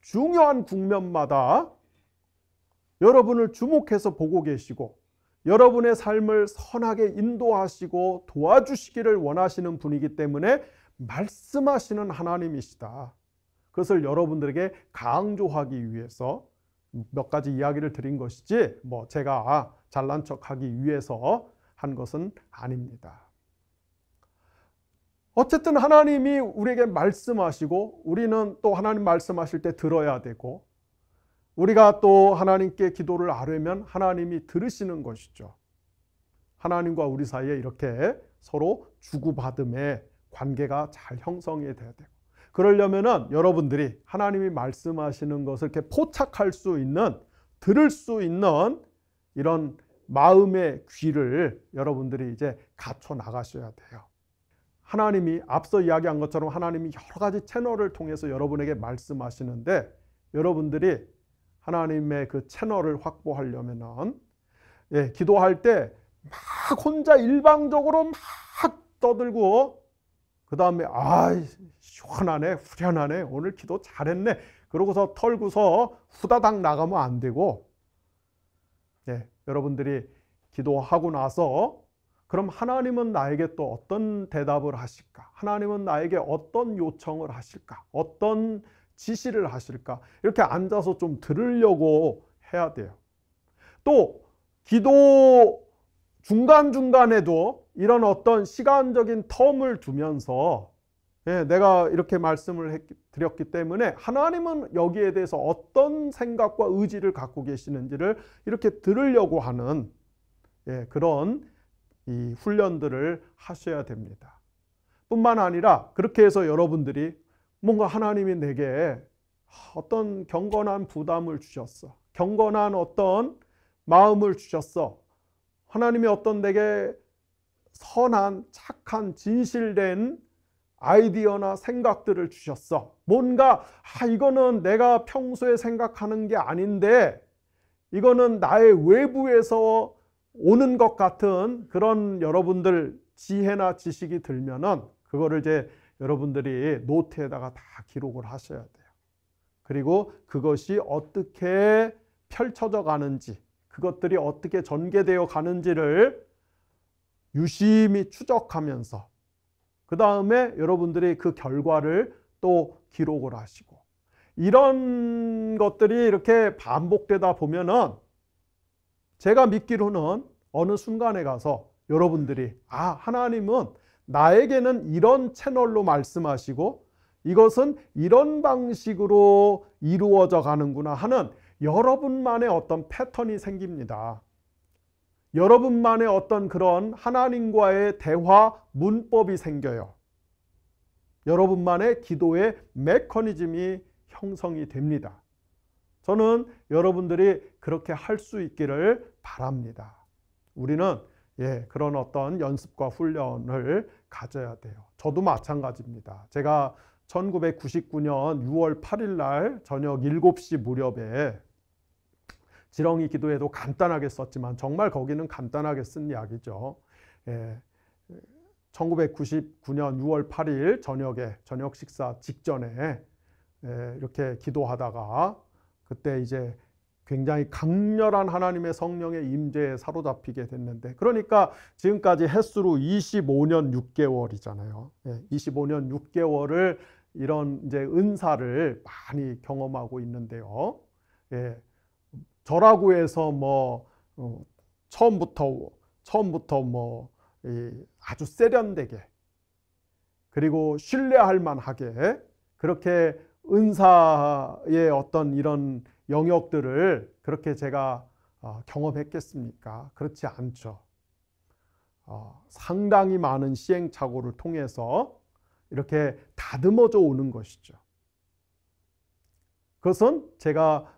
중요한 국면마다 여러분을 주목해서 보고 계시고 여러분의 삶을 선하게 인도하시고 도와주시기를 원하시는 분이기 때문에 말씀하시는 하나님이시다. 그것을 여러분들에게 강조하기 위해서 몇 가지 이야기를 드린 것이지 뭐 제가 잘난 척하기 위해서 한 것은 아닙니다. 어쨌든 하나님이 우리에게 말씀하시고 우리는 또 하나님 말씀하실 때 들어야 되고 우리가 또 하나님께 기도를 하려면 하나님이 들으시는 것이죠. 하나님과 우리 사이에 이렇게 서로 주고받음의 관계가 잘 형성이 돼야 되고 그러려면은 여러분들이 하나님이 말씀하시는 것을 이렇게 포착할 수 있는, 들을 수 있는 이런 마음의 귀를 여러분들이 이제 갖춰 나가셔야 돼요. 하나님이 앞서 이야기한 것처럼 하나님이 여러 가지 채널을 통해서 여러분에게 말씀하시는데, 여러분들이 하나님의 그 채널을 확보하려면은 기도할 때 막 혼자 일방적으로 막 떠들고 그 다음에 시원하네, 후련하네, 오늘 기도 잘했네, 그러고서 털고서 후다닥 나가면 안 되고, 여러분들이 기도하고 나서 그럼 하나님은 나에게 또 어떤 대답을 하실까? 하나님은 나에게 어떤 요청을 하실까? 어떤 지시를 하실까? 이렇게 앉아서 좀 들으려고 해야 돼요. 또 기도 중간중간에도 이런 어떤 시간적인 텀을 두면서 내가 이렇게 말씀을 드렸기 때문에 하나님은 여기에 대해서 어떤 생각과 의지를 갖고 계시는지를 이렇게 들으려고 하는 그런 이 훈련들을 하셔야 됩니다. 뿐만 아니라 그렇게 해서 여러분들이 뭔가 하나님이 내게 어떤 경건한 부담을 주셨어, 경건한 어떤 마음을 주셨어, 하나님이 어떤 내게 선한, 착한, 진실된 아이디어나 생각들을 주셨어. 뭔가 이거는 내가 평소에 생각하는 게 아닌데 이거는 나의 외부에서 오는 것 같은 그런 여러분들 지혜나 지식이 들면은 그거를 이제 여러분들이 노트에다가 다 기록을 하셔야 돼요. 그리고 그것이 어떻게 펼쳐져 가는지, 그것들이 어떻게 전개되어 가는지를 유심히 추적하면서 그 다음에 여러분들이 그 결과를 또 기록을 하시고, 이런 것들이 이렇게 반복되다 보면은 제가 믿기로는 어느 순간에 가서 여러분들이 하나님은 나에게는 이런 채널로 말씀하시고 이것은 이런 방식으로 이루어져 가는구나 하는 여러분만의 어떤 패턴이 생깁니다. 여러분만의 어떤 그런 하나님과의 대화 문법이 생겨요. 여러분만의 기도의 메커니즘이 형성이 됩니다. 저는 여러분들이 그렇게 할 수 있기를 바랍니다. 우리는 그런 어떤 연습과 훈련을 가져야 돼요. 저도 마찬가지입니다. 제가 1999년 6월 8일 날 저녁 7시 무렵에 지렁이 기도회도 간단하게 썼지만 정말 거기는 간단하게 쓴 이야기죠. 1999년 6월 8일 저녁에 저녁 식사 직전에 이렇게 기도하다가 그때 이제 굉장히 강렬한 하나님의 성령의 임재에 사로잡히게 됐는데, 그러니까 지금까지 햇수로 25년 6개월이잖아요. 25년 6개월을 이런 이제 은사를 많이 경험하고 있는데요. 저라고 해서 처음부터 아주 세련되게 그리고 신뢰할 만하게 그렇게 은사의 어떤 이런 영역들을 그렇게 제가 경험했겠습니까? 그렇지 않죠. 상당히 많은 시행착오를 통해서 이렇게 다듬어져 오는 것이죠. 그것은 제가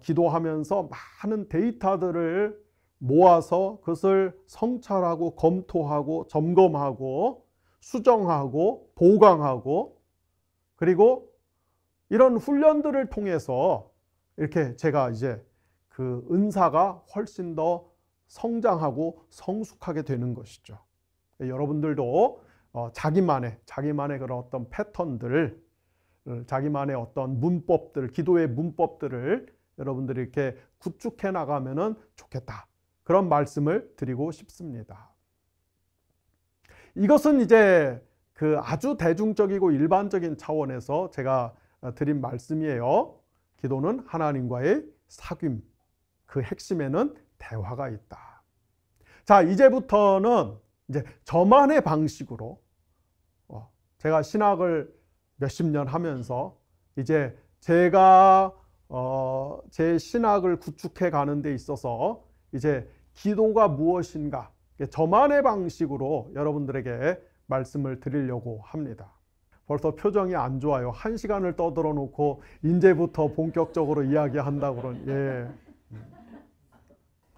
기도하면서 많은 데이터들을 모아서 그것을 성찰하고 검토하고 점검하고 수정하고 보강하고, 그리고 이런 훈련들을 통해서 이렇게 제가 이제 그 은사가 훨씬 더 성장하고 성숙하게 되는 것이죠. 여러분들도 자기만의 그런 어떤 패턴들, 자기만의 어떤 문법들, 기도의 문법들을 여러분들이 이렇게 구축해 나가면은 좋겠다, 그런 말씀을 드리고 싶습니다. 이것은 이제 그 아주 대중적이고 일반적인 차원에서 제가 드린 말씀이에요. 기도는 하나님과의 사귐, 그 핵심에는 대화가 있다. 자, 이제부터는 이제 저만의 방식으로 제가 신학을 몇십 년 하면서 이제 제가 제 신학을 구축해 가는 데 있어서 이제 기도가 무엇인가, 저만의 방식으로 여러분들에게 말씀을 드리려고 합니다. 벌써 표정이 안 좋아요. 1시간을 떠들어 놓고 이제부터 본격적으로 이야기한다고 그러니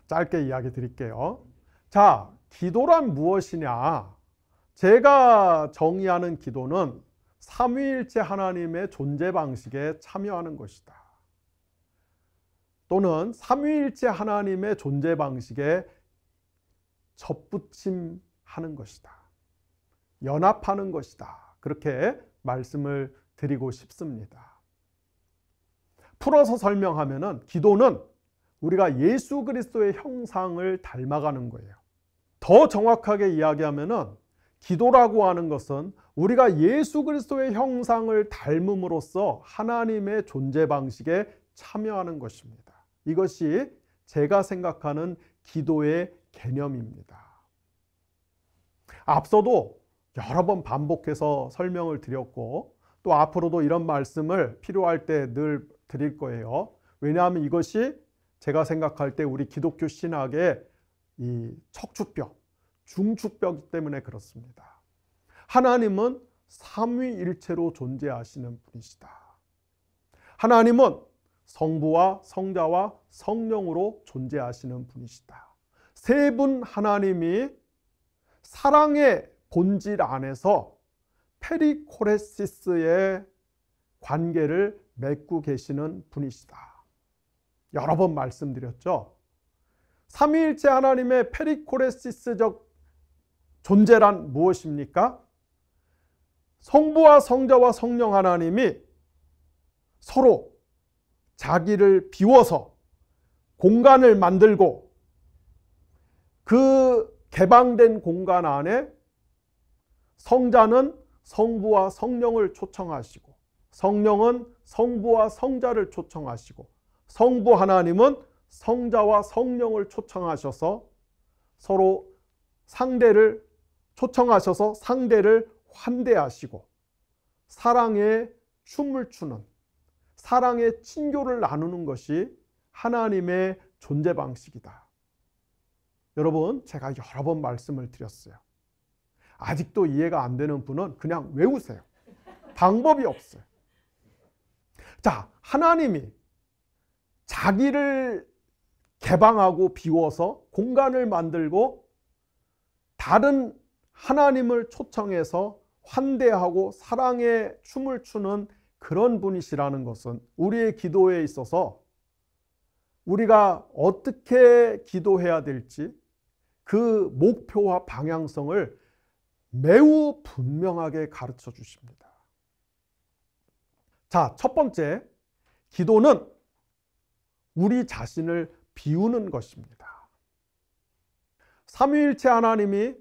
짧게 이야기 드릴게요. 자, 기도란 무엇이냐? 제가 정의하는 기도는 삼위일체 하나님의 존재 방식에 참여하는 것이다. 또는 삼위일체 하나님의 존재 방식에 접붙임하는 것이다. 연합하는 것이다. 그렇게 말씀을 드리고 싶습니다. 풀어서 설명하면은 기도는 우리가 예수 그리스도의 형상을 닮아가는 거예요. 더 정확하게 이야기하면은 기도라고 하는 것은 우리가 예수 그리스도의 형상을 닮음으로써 하나님의 존재 방식에 참여하는 것입니다. 이것이 제가 생각하는 기도의 개념입니다. 앞서도 여러 번 반복해서 설명을 드렸고 또 앞으로도 이런 말씀을 필요할 때 늘 드릴 거예요. 왜냐하면 이것이 제가 생각할 때 우리 기독교 신학의 이 척추뼈, 중추뼈이기 때문에 그렇습니다. 하나님은 삼위일체로 존재하시는 분이시다. 하나님은 성부와 성자와 성령으로 존재하시는 분이시다. 세 분 하나님이 사랑의 본질 안에서 페리코레시스의 관계를 맺고 계시는 분이시다. 여러 번 말씀드렸죠. 삼위일체 하나님의 페리코레시스적 존재란 무엇입니까? 성부와 성자와 성령 하나님이 서로 자기를 비워서 공간을 만들고 그 개방된 공간 안에 성자는 성부와 성령을 초청하시고 성령은 성부와 성자를 초청하시고 성부 하나님은 성자와 성령을 초청하셔서 서로 상대를 초청하셔서 상대를 환대하시고 사랑의 춤을 추는 사랑의 친교를 나누는 것이 하나님의 존재 방식이다. 여러분, 제가 여러 번 말씀을 드렸어요. 아직도 이해가 안 되는 분은 그냥 외우세요. 방법이 없어요. 자, 하나님이 자기를 개방하고 비워서 공간을 만들고 다른 하나님을 초청해서 환대하고 사랑의 춤을 추는 그런 분이시라는 것은 우리의 기도에 있어서 우리가 어떻게 기도해야 될지 그 목표와 방향성을 매우 분명하게 가르쳐 주십니다. 자, 첫 번째, 기도는 우리 자신을 비우는 것입니다. 삼위일체 하나님이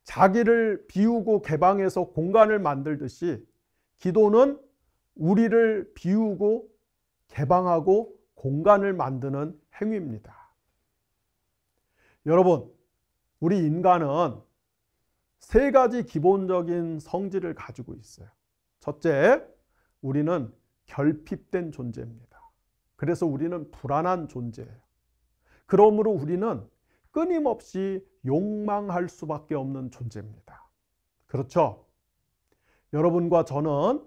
자기를 비우고 개방해서 공간을 만들듯이 기도는 우리를 비우고 개방하고 공간을 만드는 행위입니다. 여러분, 우리 인간은 세 가지 기본적인 성질을 가지고 있어요. 첫째, 우리는 결핍된 존재입니다. 그래서 우리는 불안한 존재예요. 그러므로 우리는 끊임없이 욕망할 수밖에 없는 존재입니다. 그렇죠? 여러분과 저는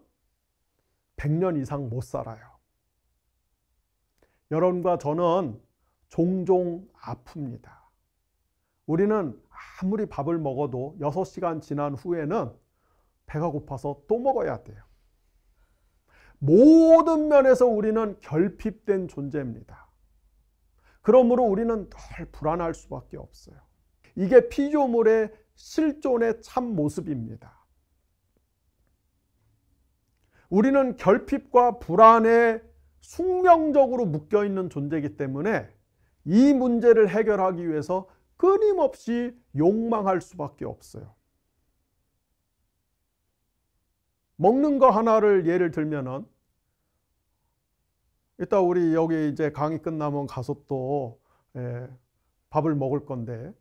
100년 이상 못 살아요. 여러분과 저는 종종 아픕니다. 우리는 아무리 밥을 먹어도 6시간 지난 후에는 배가 고파서 또 먹어야 돼요. 모든 면에서 우리는 결핍된 존재입니다. 그러므로 우리는 늘 불안할 수밖에 없어요. 이게 피조물의 실존의 참 모습입니다. 우리는 결핍과 불안에 숙명적으로 묶여있는 존재이기 때문에 이 문제를 해결하기 위해서 끊임없이 욕망할 수밖에 없어요. 먹는 거 하나를 예를 들면은 이따 우리 여기 이제 강의 끝나면 가서 또 밥을 먹을 건데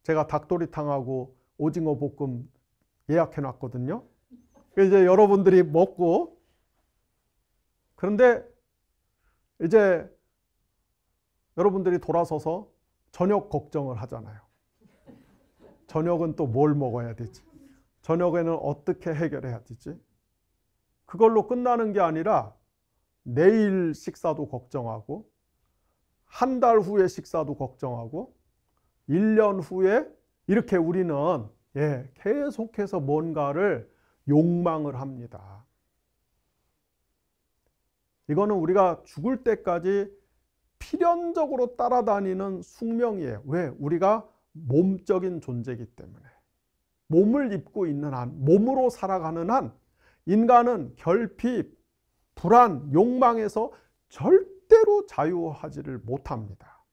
제가 닭도리탕하고 오징어 볶음 예약해 놨거든요. 이제 여러분들이 먹고 그런데 이제 여러분들이 돌아서서 저녁 걱정을 하잖아요. 저녁은 또 뭘 먹어야 되지? 저녁에는 어떻게 해결해야 되지? 그걸로 끝나는 게 아니라 내일 식사도 걱정하고 한 달 후에 식사도 걱정하고 1년 후에 이렇게 우리는 계속해서 뭔가를 욕망을 합니다. 이거는 우리가 죽을 때까지 필연적으로 따라다니는 숙명이에요. 왜? 우리가 몸적인 존재이기 때문에. 몸을 입고 있는 한, 몸으로 살아가는 한 인간은 결핍, 불안, 욕망에서 절대로 자유하지를 못합니다.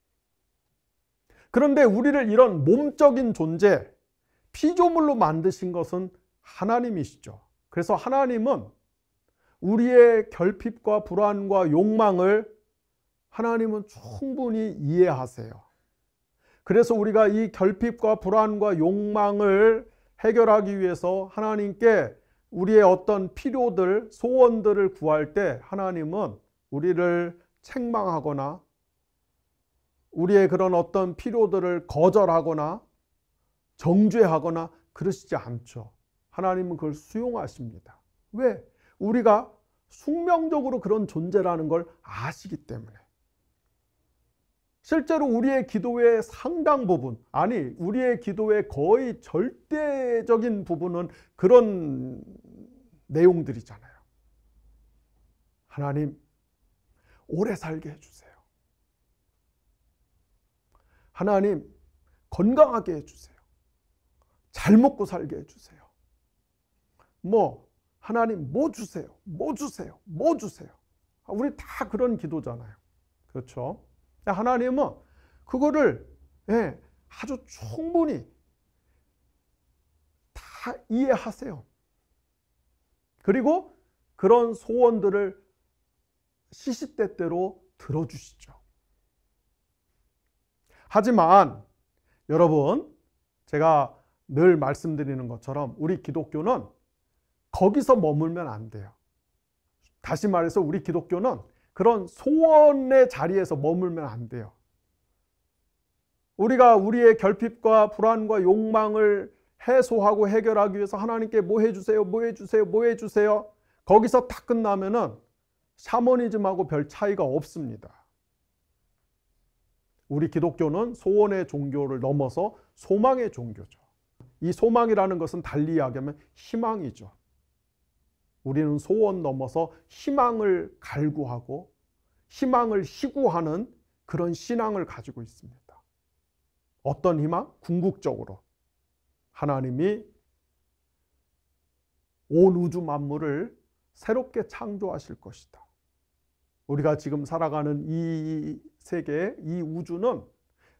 그런데 우리를 이런 몸적인 존재, 피조물로 만드신 것은 하나님이시죠. 그래서 하나님은 우리의 결핍과 불안과 욕망을 하나님은 충분히 이해하세요. 그래서 우리가 이 결핍과 불안과 욕망을 해결하기 위해서 하나님께 우리의 어떤 필요들, 소원들을 구할 때 하나님은 우리를 책망하거나 우리의 그런 어떤 필요들을 거절하거나 정죄하거나 그러시지 않죠. 하나님은 그걸 수용하십니다. 왜? 우리가 숙명적으로 그런 존재라는 걸 아시기 때문에. 실제로 우리의 기도의 상당 부분, 아니 우리의 기도의 거의 절대적인 부분은 그런 내용들이잖아요. 하나님, 오래 살게 해주세요. 하나님, 건강하게 해주세요. 잘 먹고 살게 해주세요. 하나님 뭐 주세요. 뭐 주세요. 뭐 주세요. 우리 다 그런 기도잖아요. 그렇죠? 하나님은 그거를 아주 충분히 다 이해하세요. 그리고 그런 소원들을 시시때때로 들어주시죠. 하지만 여러분, 제가 늘 말씀드리는 것처럼 우리 기독교는 거기서 머물면 안 돼요. 다시 말해서 우리 기독교는 그런 소원의 자리에서 머물면 안 돼요. 우리가 우리의 결핍과 불안과 욕망을 해소하고 해결하기 위해서 하나님께 뭐 해주세요, 뭐 해주세요, 뭐 해주세요. 거기서 다 끝나면은 샤머니즘하고 별 차이가 없습니다. 우리 기독교는 소원의 종교를 넘어서 소망의 종교죠. 이 소망이라는 것은 달리 이야기하면 희망이죠. 우리는 소원 넘어서 희망을 갈구하고 희망을 희구하는 그런 신앙을 가지고 있습니다. 어떤 희망? 궁극적으로 하나님이 온 우주 만물을 새롭게 창조하실 것이다. 우리가 지금 살아가는 이 세계, 이 우주는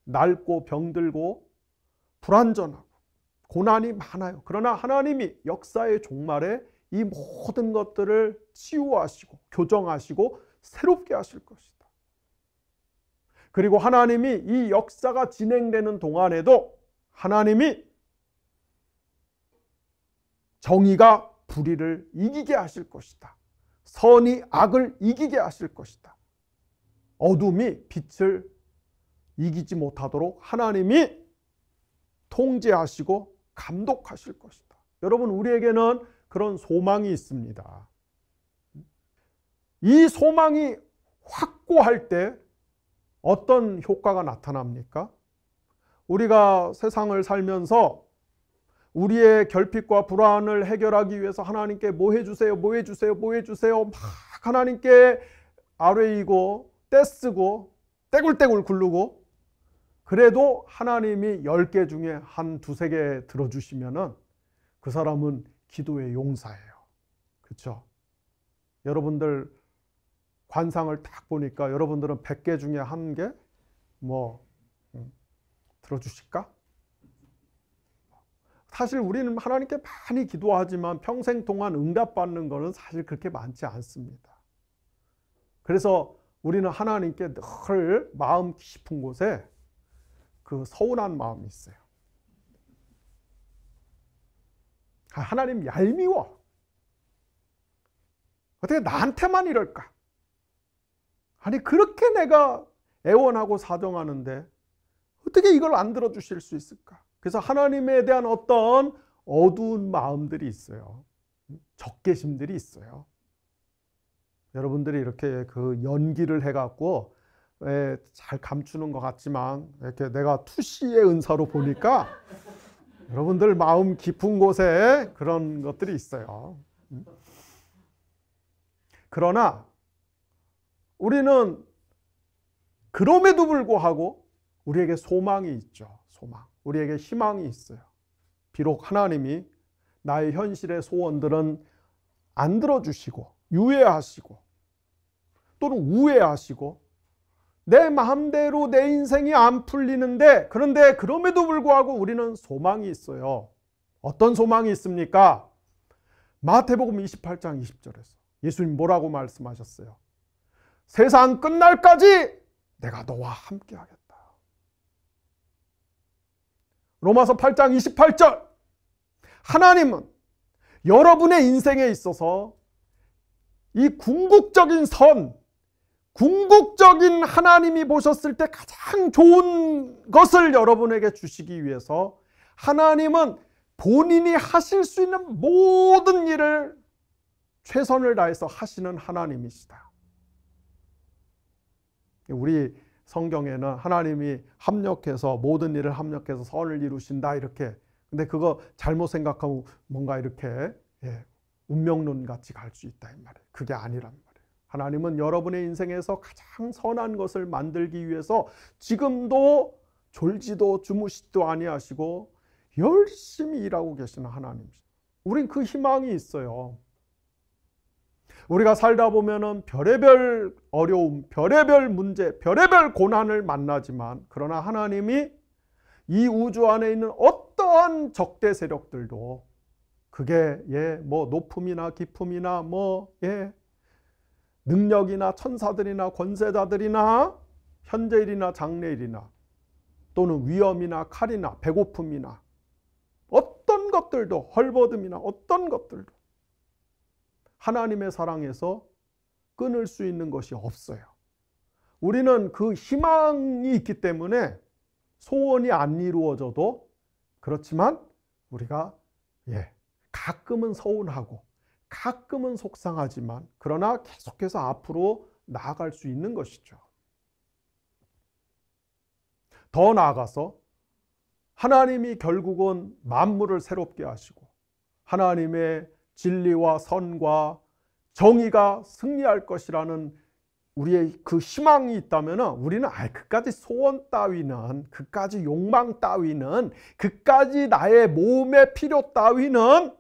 낡고 병들고 불완전하고 고난이 많아요. 그러나 하나님이 역사의 종말에 이 모든 것들을 치유하시고 교정하시고 새롭게 하실 것이다. 그리고 하나님이 이 역사가 진행되는 동안에도 하나님이 정의가 불의를 이기게 하실 것이다. 선이 악을 이기게 하실 것이다. 어둠이 빛을 이기지 못하도록 하나님이 통제하시고 감독하실 것이다. 여러분, 우리에게는 그런 소망이 있습니다. 이 소망이 확고할 때 어떤 효과가 나타납니까? 우리가 세상을 살면서 우리의 결핍과 불안을 해결하기 위해서 하나님께 뭐 해주세요, 뭐 해주세요, 뭐 해주세요 막 하나님께 아뢰이고 떼쓰고 떼굴떼굴 굴르고 그래도 하나님이 10개 중에 한 두세 개 들어주시면은 그 사람은 기도의 용사예요. 그렇죠? 여러분들 관상을 딱 보니까 여러분들은 100개 중에 한 개 들어주실까? 사실 우리는 하나님께 많이 기도하지만 평생 동안 응답받는 것은 사실 그렇게 많지 않습니다. 그래서 우리는 하나님께 늘 마음 깊은 곳에 그 서운한 마음이 있어요. 하나님 얄미워. 어떻게 나한테만 이럴까? 아니 그렇게 내가 애원하고 사정하는데 어떻게 이걸 안 들어주실 수 있을까? 그래서 하나님에 대한 어떤 어두운 마음들이 있어요. 적개심들이 있어요. 여러분들이 이렇게 그 연기를 해갖고 잘 감추는 것 같지만 이렇게 내가 투시의 은사로 보니까 여러분들 마음 깊은 곳에 그런 것들이 있어요. 그러나 우리는 그럼에도 불구하고 우리에게 소망이 있죠. 소망. 우리에게 희망이 있어요. 비록 하나님이 나의 현실의 소원들은 안 들어주시고 유예하시고 또는 우회하시고 내 마음대로 내 인생이 안 풀리는데, 그런데 그럼에도 불구하고 우리는 소망이 있어요. 어떤 소망이 있습니까? 마태복음 28장 20절에서 예수님 뭐라고 말씀하셨어요? 세상 끝날까지 내가 너와 함께 하겠다. 로마서 8장 28절, 하나님은 여러분의 인생에 있어서 이 궁극적인 선, 궁극적인 하나님이 보셨을 때 가장 좋은 것을 여러분에게 주시기 위해서 하나님은 본인이 하실 수 있는 모든 일을 최선을 다해서 하시는 하나님이시다. 우리 성경에는 하나님이 합력해서 모든 일을 합력해서 선을 이루신다 이렇게, 근데 그거 잘못 생각하면 뭔가 이렇게 운명론 같이 갈 수 있다 이 말이에요. 그게 아니란 말이에요. 하나님은 여러분의 인생에서 가장 선한 것을 만들기 위해서 지금도 졸지도 주무시지도 아니하시고 열심히 일하고 계시는 하나님이십니다. 우린 그 희망이 있어요. 우리가 살다 보면은 별의별 어려움, 별의별 문제, 별의별 고난을 만나지만, 그러나 하나님이 이 우주 안에 있는 어떠한 적대 세력들도 그게 뭐 높음이나 깊음이나 능력이나 천사들이나 권세자들이나 현재일이나 장래일이나 또는 위험이나 칼이나 배고픔이나 어떤 것들도, 헐벗음이나 어떤 것들도 하나님의 사랑에서 끊을 수 있는 것이 없어요. 우리는 그 희망이 있기 때문에 소원이 안 이루어져도, 그렇지만 우리가 가끔은 서운하고 가끔은 속상하지만 그러나 계속해서 앞으로 나아갈 수 있는 것이죠. 더 나아가서 하나님이 결국은 만물을 새롭게 하시고 하나님의 진리와 선과 정의가 승리할 것이라는 우리의 그 희망이 있다면 우리는 그까지 소원 따위는, 그까지 욕망 따위는, 그까지 나의 몸의 필요 따위는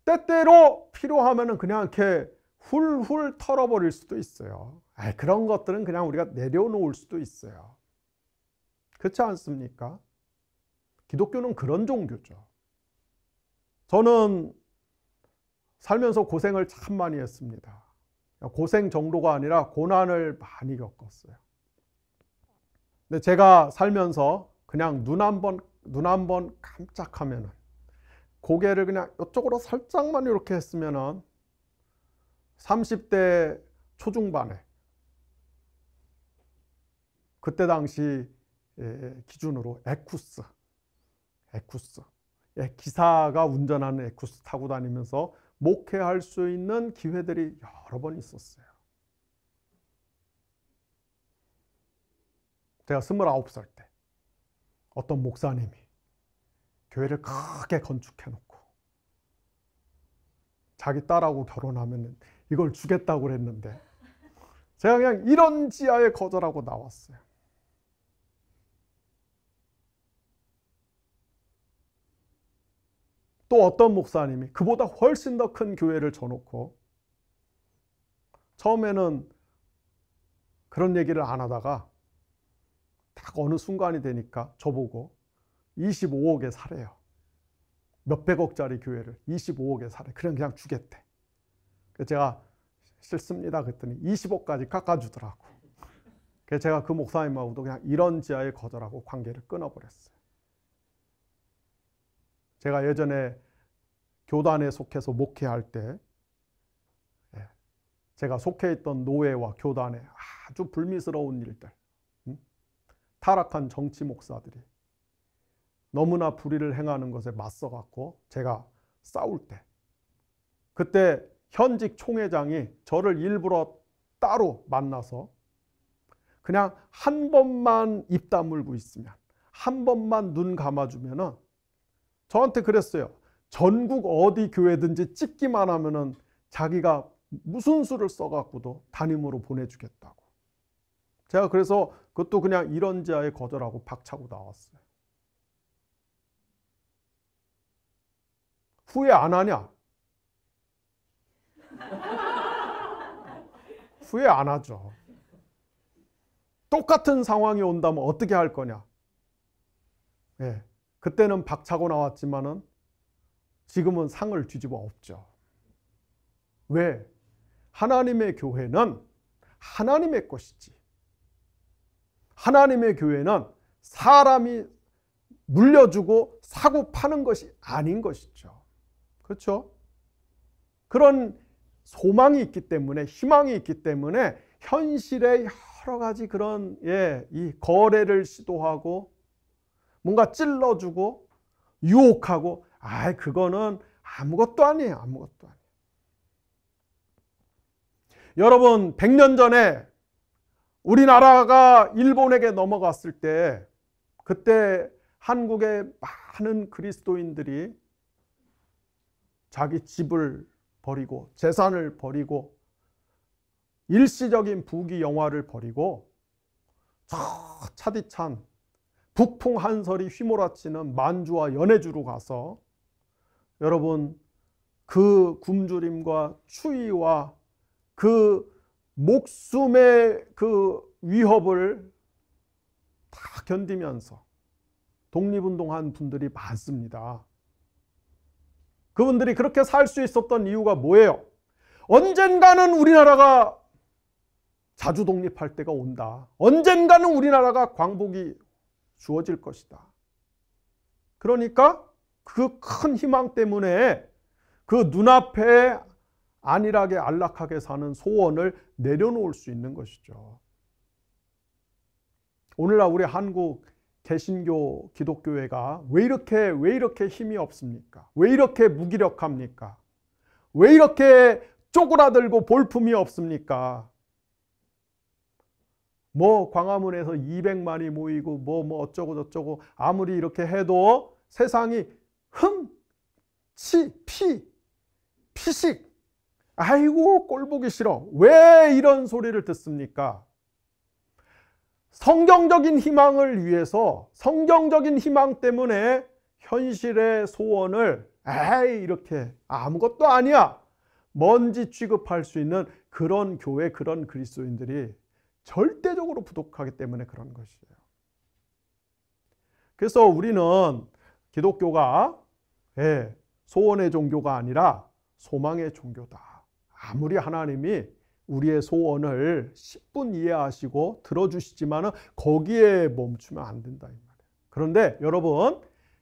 때때로 필요하면 그냥 이렇게 훌훌 털어버릴 수도 있어요. 그런 것들은 그냥 우리가 내려놓을 수도 있어요. 그렇지 않습니까? 기독교는 그런 종교죠. 저는 살면서 고생을 참 많이 했습니다. 고생 정도가 아니라 고난을 많이 겪었어요. 근데 제가 살면서 그냥 눈 한 번 깜짝하면은, 고개를 그냥 이쪽으로 살짝만 이렇게 했으면은 30대 초중반에, 그때 당시 기준으로 에쿠스 기사가 운전하는 에쿠스 타고 다니면서 목회할 수 있는 기회들이 여러 번 있었어요. 제가 29살 때 어떤 목사님이 교회를 크게 건축해놓고 자기 딸하고 결혼하면 이걸 주겠다고 그랬는데 제가 그냥 이런 지하에 거절하고 나왔어요. 또 어떤 목사님이 그보다 훨씬 더 큰 교회를 줘놓고, 처음에는 그런 얘기를 안 하다가 딱 어느 순간이 되니까 저보고 25억에 사래요. 몇백억짜리 교회를 25억에 사래. 그냥 주겠대. 그래서 제가 싫습니다 그랬더니 20억까지 깎아주더라고. 그래서 제가 그 목사님하고도 그냥 이런 지하에 거절하고 관계를 끊어버렸어요. 제가 예전에 교단에 속해서 목회할 때 제가 속해 있던 노회와 교단에 아주 불미스러운 일들, 타락한 정치 목사들이 너무나 불의를 행하는 것에 맞서갖고 제가 싸울 때, 그때 현직 총회장이 저를 일부러 따로 만나서 그냥 한 번만 입 다물고 있으면, 한 번만 눈 감아주면은 저한테 그랬어요. 전국 어디 교회든지 찍기만 하면은 자기가 무슨 수를 써갖고도 담임으로 보내주겠다고. 제가 그래서 그것도 그냥 이런지하에 거절하고 박차고 나왔어요. 후회 안 하냐? 후회 안 하죠. 똑같은 상황이 온다면 어떻게 할 거냐? 네, 그때는 박차고 나왔지만은 지금은 상을 뒤집어 엎죠. 왜? 하나님의 교회는 하나님의 것이지. 하나님의 교회는 사람이 물려주고 사고 파는 것이 아닌 것이죠. 그렇죠? 그런 소망이 있기 때문에, 희망이 있기 때문에 현실에 여러 가지 그런 이 거래를 시도하고 뭔가 찔러주고 유혹하고 그거는 아무것도 아니에요. 아무것도 아니에요. 여러분 100년 전에 우리나라가 일본에게 넘어갔을 때 그때 한국의 많은 그리스도인들이 자기 집을 버리고 재산을 버리고 일시적인 부귀 영화를 버리고 저 차디찬 북풍 한설이 휘몰아치는 만주와 연해주로 가서 여러분 그 굶주림과 추위와 그 목숨의 그 위협을 다 견디면서 독립운동한 분들이 많습니다. 그분들이 그렇게 살 수 있었던 이유가 뭐예요? 언젠가는 우리나라가 자주 독립할 때가 온다. 언젠가는 우리나라가 광복이 주어질 것이다. 그러니까 그 큰 희망 때문에 그 눈앞에 안일하게 안락하게 사는 소원을 내려놓을 수 있는 것이죠. 오늘날 우리 한국 개신교 기독교회가 왜 이렇게 힘이 없습니까? 왜 이렇게 무기력합니까? 왜 이렇게 쪼그라들고 볼품이 없습니까? 뭐 광화문에서 200만이 모이고 뭐 어쩌고 저쩌고 아무리 이렇게 해도 세상이 피식 아이고 꼴 보기 싫어. 왜 이런 소리를 듣습니까? 성경적인 희망을 위해서 성경적인 희망 때문에 현실의 소원을 이렇게 아무것도 아니야 먼지 취급할 수 있는 그런 교회 그런 그리스도인들이 절대적으로 부족하기 때문에 그런 것이에요. 그래서 우리는 기독교가 소원의 종교가 아니라 소망의 종교다. 아무리 하나님이 우리의 소원을 10분 이해하시고 들어주시지만 거기에 멈추면 안 된다 이 말이에요. 그런데 여러분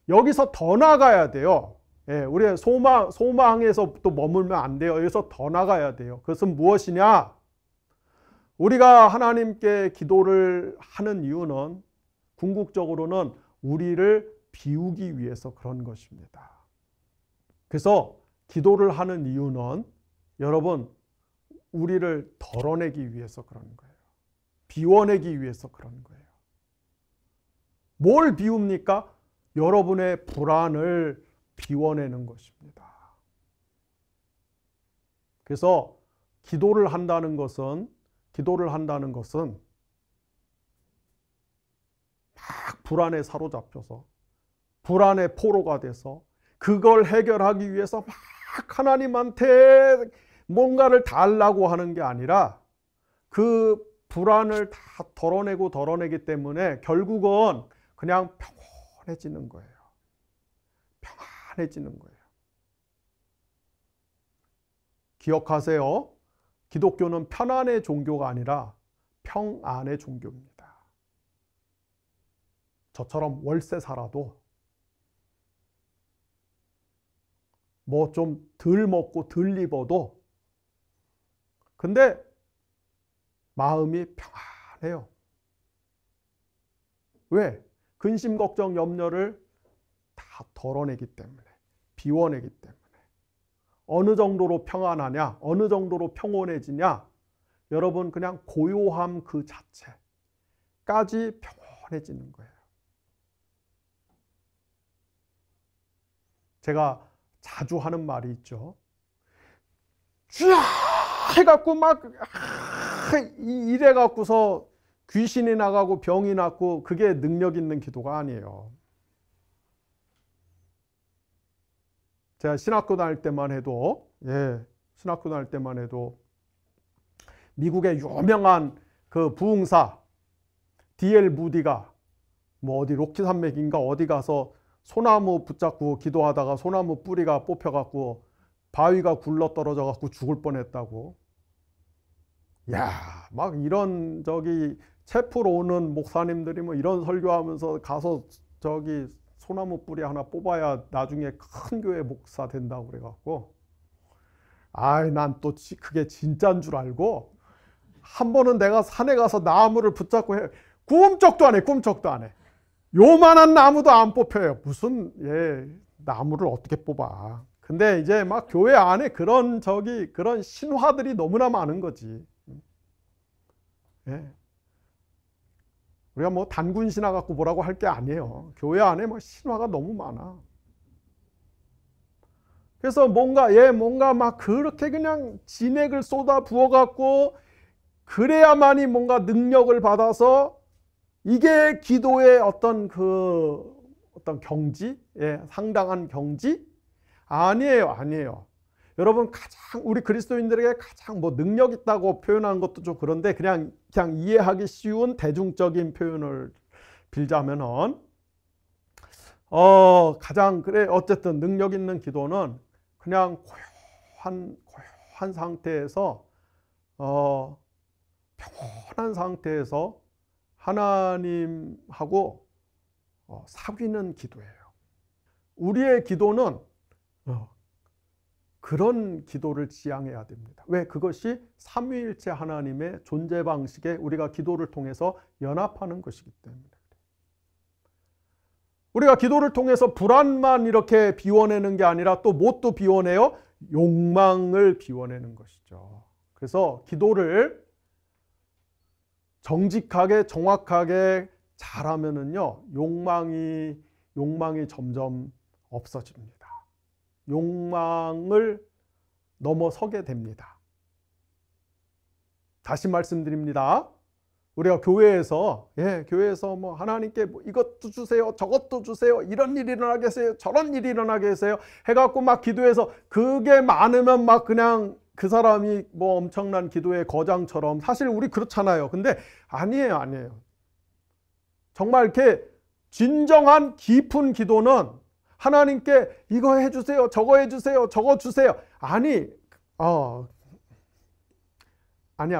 여기서 더 나가야 돼요. 우리의 소망에서 또 머물면 안 돼요. 여기서 더 나가야 돼요. 그것은 무엇이냐? 우리가 하나님께 기도를 하는 이유는 궁극적으로는 우리를 비우기 위해서 그런 것입니다. 그래서 기도를 하는 이유는 여러분 우리를 덜어내기 위해서 그런 거예요. 비워내기 위해서 그런 거예요. 뭘 비웁니까? 여러분의 불안을 비워내는 것입니다. 그래서 기도를 한다는 것은 막 불안에 사로잡혀서 불안의 포로가 돼서 그걸 해결하기 위해서 막 하나님한테 뭔가를 달라고 하는 게 아니라 그 불안을 다 덜어내기 때문에 결국은 그냥 평온해지는 거예요. 평안해지는 거예요. 기억하세요. 기독교는 편안의 종교가 아니라 평안의 종교입니다. 저처럼 월세 살아도 뭐 좀 덜 먹고 덜 입어도 근데 마음이 평안해요. 왜? 근심, 걱정, 염려를 다 덜어내기 때문에, 비워내기 때문에. 어느 정도로 평안하냐? 어느 정도로 평온해지냐? 여러분 그냥 고요함 그 자체까지 평온해지는 거예요. 제가 자주 하는 말이 있죠. 쥐야 해갖고 막 이래갖고서 귀신이 나가고 병이 났고 그게 능력 있는 기도가 아니에요. 제가 신학교 다닐 때만 해도 신학교 다닐 때만 해도 미국의 유명한 그 부흥사 D.L. 무디가 뭐 어디 로키 산맥인가 어디 가서 소나무 붙잡고 기도하다가 소나무 뿌리가 뽑혀갖고 바위가 굴러 떨어져갖고 죽을 뻔했다고. 야, 막 이런 체프로 오는 목사님들이 뭐 이런 설교하면서 가서 소나무 뿌리 하나 뽑아야 나중에 큰 교회 목사 된다고 그래갖고, 난 또 그게 진짜인 줄 알고 한 번은 내가 산에 가서 나무를 붙잡고 꿈쩍도 안 해. 꿈쩍도 안 해. 요만한 나무도 안 뽑혀요. 무슨 나무를 어떻게 뽑아. 근데 이제 막 교회 안에 그런 신화들이 너무나 많은 거지. 우리가 뭐 단군 신화 갖고 뭐라고 할 게 아니에요. 교회 안에 뭐 신화가 너무 많아. 그래서 뭔가 막 그렇게 그냥 진액을 쏟아 부어 갖고 그래야만이 뭔가 능력을 받아서 이게 기도의 어떤 경지, 상당한 경지 아니에요. 여러분 우리 그리스도인들에게 가장 뭐 능력 있다고 표현하는 것도 좀 그런데 그냥 이해하기 쉬운 대중적인 표현을 빌자면은 가장 어쨌든 능력 있는 기도는 그냥 고요한 상태에서 평온한 상태에서 하나님하고 사귀는 기도예요. 우리의 기도는 그런 기도를 지향해야 됩니다. 왜? 그것이 삼위일체 하나님의 존재 방식에 우리가 기도를 통해서 연합하는 것이기 때문에. 우리가 기도를 통해서 불안만 이렇게 비워내는 게 아니라 또 뭣도 비워내요? 욕망을 비워내는 것이죠. 그래서 기도를 정직하게 정확하게 잘하면은요, 욕망이 점점 없어집니다. 욕망을 넘어서게 됩니다. 다시 말씀드립니다. 우리가 교회에서 뭐 하나님께 뭐 이것도 주세요, 저것도 주세요, 이런 일이 일어나게 하세요, 저런 일이 일어나게 하세요 해갖고 막 기도해서 그게 많으면 막 그냥 그 사람이 뭐 엄청난 기도의 거장처럼, 사실 우리 그렇잖아요. 근데 아니에요. 정말 이렇게 진정한 깊은 기도는 하나님께 이거 해주세요, 저거 해주세요, 저거 주세요. 아니야.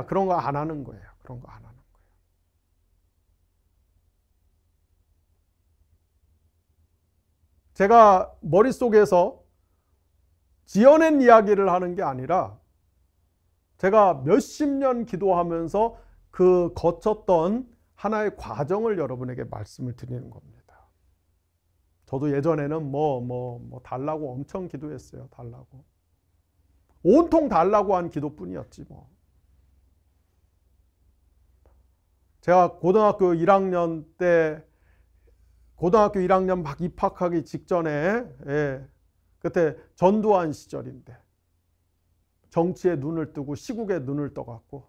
그런 거 안 하는 거예요. 그런 거 안 하는 거예요. 제가 머릿속에서 지어낸 이야기를 하는 게 아니라 제가 몇십 년 기도하면서 그 거쳤던 하나의 과정을 여러분에게 말씀을 드리는 겁니다. 저도 예전에는 뭐 달라고 엄청 기도했어요. 달라고. 온통 달라고 한 기도뿐이었지 뭐. 제가 고등학교 1학년 막 입학하기 직전에 그때 전두환 시절인데 정치에 눈을 뜨고 시국에 눈을 떠갖고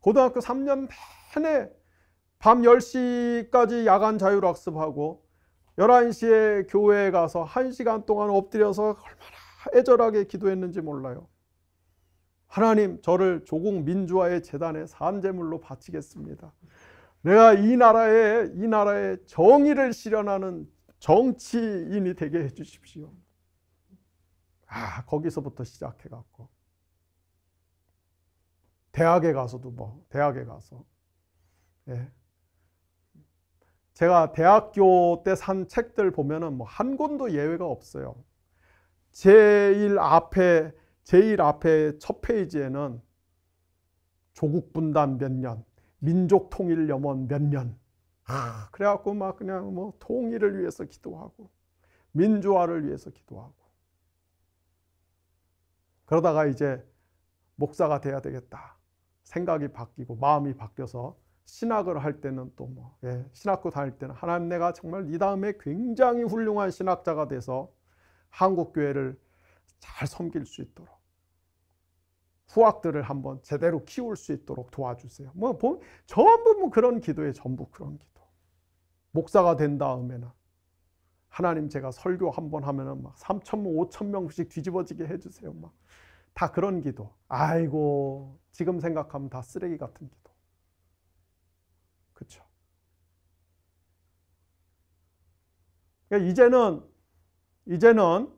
고등학교 3년 내내 밤 10시까지 야간 자율학습하고 11시에 교회에 가서 1시간 동안 엎드려서 얼마나 애절하게 기도했는지 몰라요. 하나님, 저를 조국 민주화의 재단에 산제물로 바치겠습니다. 내가 이 나라에 정의를 실현하는 정치인이 되게 해주십시오. 거기서부터 시작해갖고 대학에 가서 제가 대학교 때 산 책들 보면은 뭐 한 권도 예외가 없어요. 제일 앞에 첫 페이지에는 조국 분단 몇 년, 민족 통일 염원 몇 년. 그래갖고 막 그냥 뭐 통일을 위해서 기도하고 민주화를 위해서 기도하고 그러다가 이제 목사가 돼야 되겠다 생각이 바뀌고 마음이 바뀌어서 신학을 할 때는 또 신학교 다닐 때는 하나님, 내가 정말 이 다음에 굉장히 훌륭한 신학자가 돼서 한국교회를 잘 섬길 수 있도록, 후학들을 한번 제대로 키울 수 있도록 도와주세요. 전부 그런 기도에 전부 그런 기도. 목사가 된 다음에는 하나님 제가 설교 한번 하면은 막 3,000명, 5,000명씩 뒤집어지게 해주세요. 막 다 그런 기도. 아이고, 지금 생각하면 다 쓰레기 같은 기도. 그렇죠? 그러니까 이제는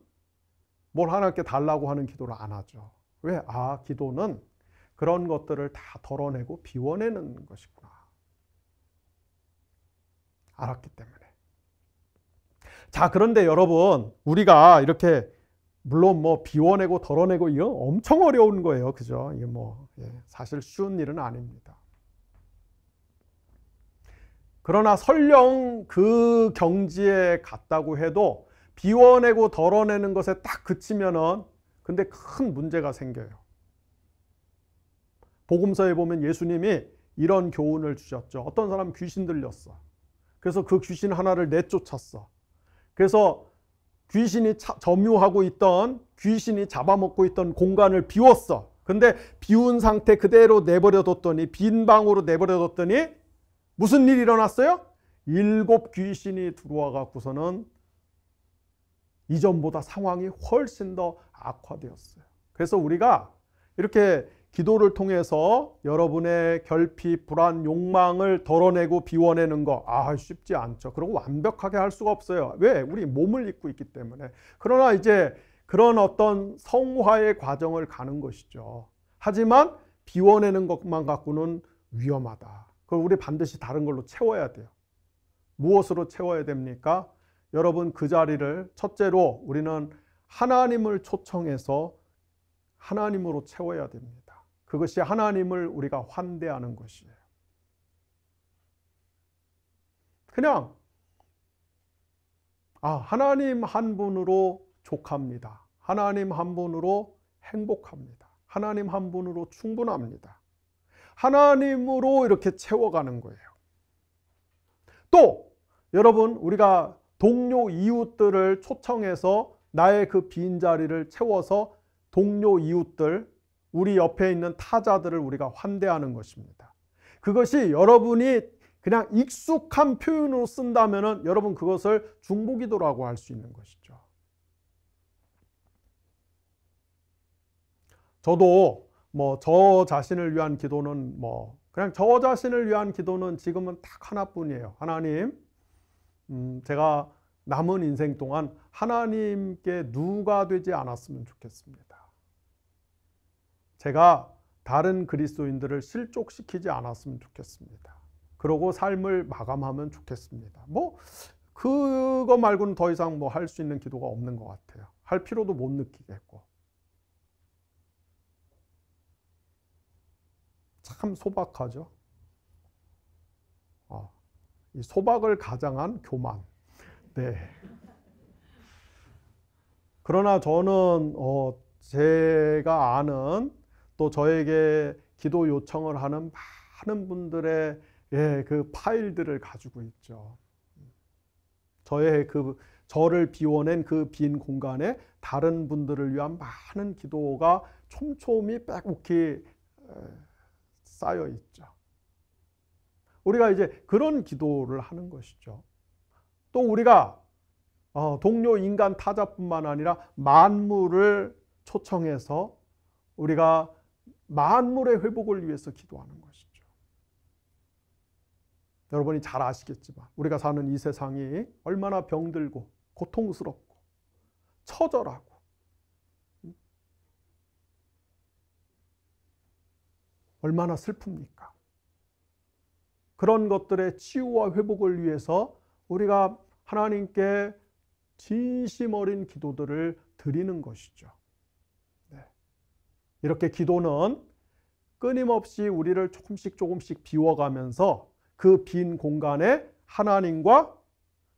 뭘 하나님께 달라고 하는 기도를 안 하죠. 왜? 기도는 그런 것들을 다 덜어내고 비워내는 것이구나. 알았기 때문에. 자, 그런데 여러분, 우리가 이렇게 물론 비워내고 덜어내고 이거 엄청 어려운 거예요. 그죠? 이게 사실 쉬운 일은 아닙니다. 그러나 설령 그 경지에 갔다고 해도 비워내고 덜어내는 것에 딱 그치면은 근데 큰 문제가 생겨요. 복음서에 보면 예수님이 이런 교훈을 주셨죠. 어떤 사람 귀신 들렸어. 그래서 그 귀신 하나를 내쫓았어. 그래서 귀신이 점유하고 있던, 귀신이 잡아먹고 있던 공간을 비웠어. 근데 비운 상태 그대로 내버려뒀더니, 빈 방으로 내버려뒀더니 무슨 일이 일어났어요? 7 귀신이 들어와 갖고서는 이전보다 상황이 훨씬 더 악화되었어요. 그래서 우리가 이렇게 기도를 통해서 여러분의 결핍, 불안, 욕망을 덜어내고 비워내는 거 쉽지 않죠. 그리고 완벽하게 할 수가 없어요. 왜? 우리 몸을 입고 있기 때문에. 그러나 이제 그런 어떤 성화의 과정을 가는 것이죠. 하지만 비워내는 것만 갖고는 위험하다. 그걸 우리 반드시 다른 걸로 채워야 돼요. 무엇으로 채워야 됩니까? 여러분, 그 자리를 첫째로 우리는 하나님을 초청해서 하나님으로 채워야 됩니다. 그것이 하나님을 우리가 환대하는 것이에요. 그냥 하나님 한 분으로 족합니다. 하나님 한 분으로 행복합니다. 하나님 한 분으로 충분합니다. 하나님으로 이렇게 채워가는 거예요. 또 여러분, 우리가 동료 이웃들을 초청해서 나의 그 빈자리를 채워서 동료 이웃들, 우리 옆에 있는 타자들을 우리가 환대하는 것입니다. 그것이 여러분이 그냥 익숙한 표현으로 쓴다면 여러분 그것을 중보기도라고 할 수 있는 것이죠. 저도 저 자신을 위한 기도는 그냥 저 자신을 위한 기도는 지금은 딱 하나뿐이에요. 하나님, 제가 남은 인생 동안 하나님께 누가 되지 않았으면 좋겠습니다. 제가 다른 그리스도인들을 실족시키지 않았으면 좋겠습니다. 그러고 삶을 마감하면 좋겠습니다. 그거 말고는 더 이상 할 수 있는 기도가 없는 것 같아요. 할 필요도 못 느끼겠고. 참 소박하죠. 이 소박을 가장한 교만. 네. 그러나 저는 제가 아는 또 저에게 기도 요청을 하는 많은 분들의 그 파일들을 가지고 있죠. 저를 비워낸 그 빈 공간에 다른 분들을 위한 많은 기도가 촘촘히 빼곡히 쌓여 있죠. 우리가 이제 그런 기도를 하는 것이죠. 또 우리가 동료 인간 타자뿐만 아니라 만물을 초청해서 우리가 만물의 회복을 위해서 기도하는 것이죠. 여러분이 잘 아시겠지만 우리가 사는 이 세상이 얼마나 병들고 고통스럽고 처절하고 얼마나 슬픕니까? 그런 것들의 치유와 회복을 위해서 우리가 하나님께 진심 어린 기도들을 드리는 것이죠. 이렇게 기도는 끊임없이 우리를 조금씩 비워가면서 그 빈 공간에 하나님과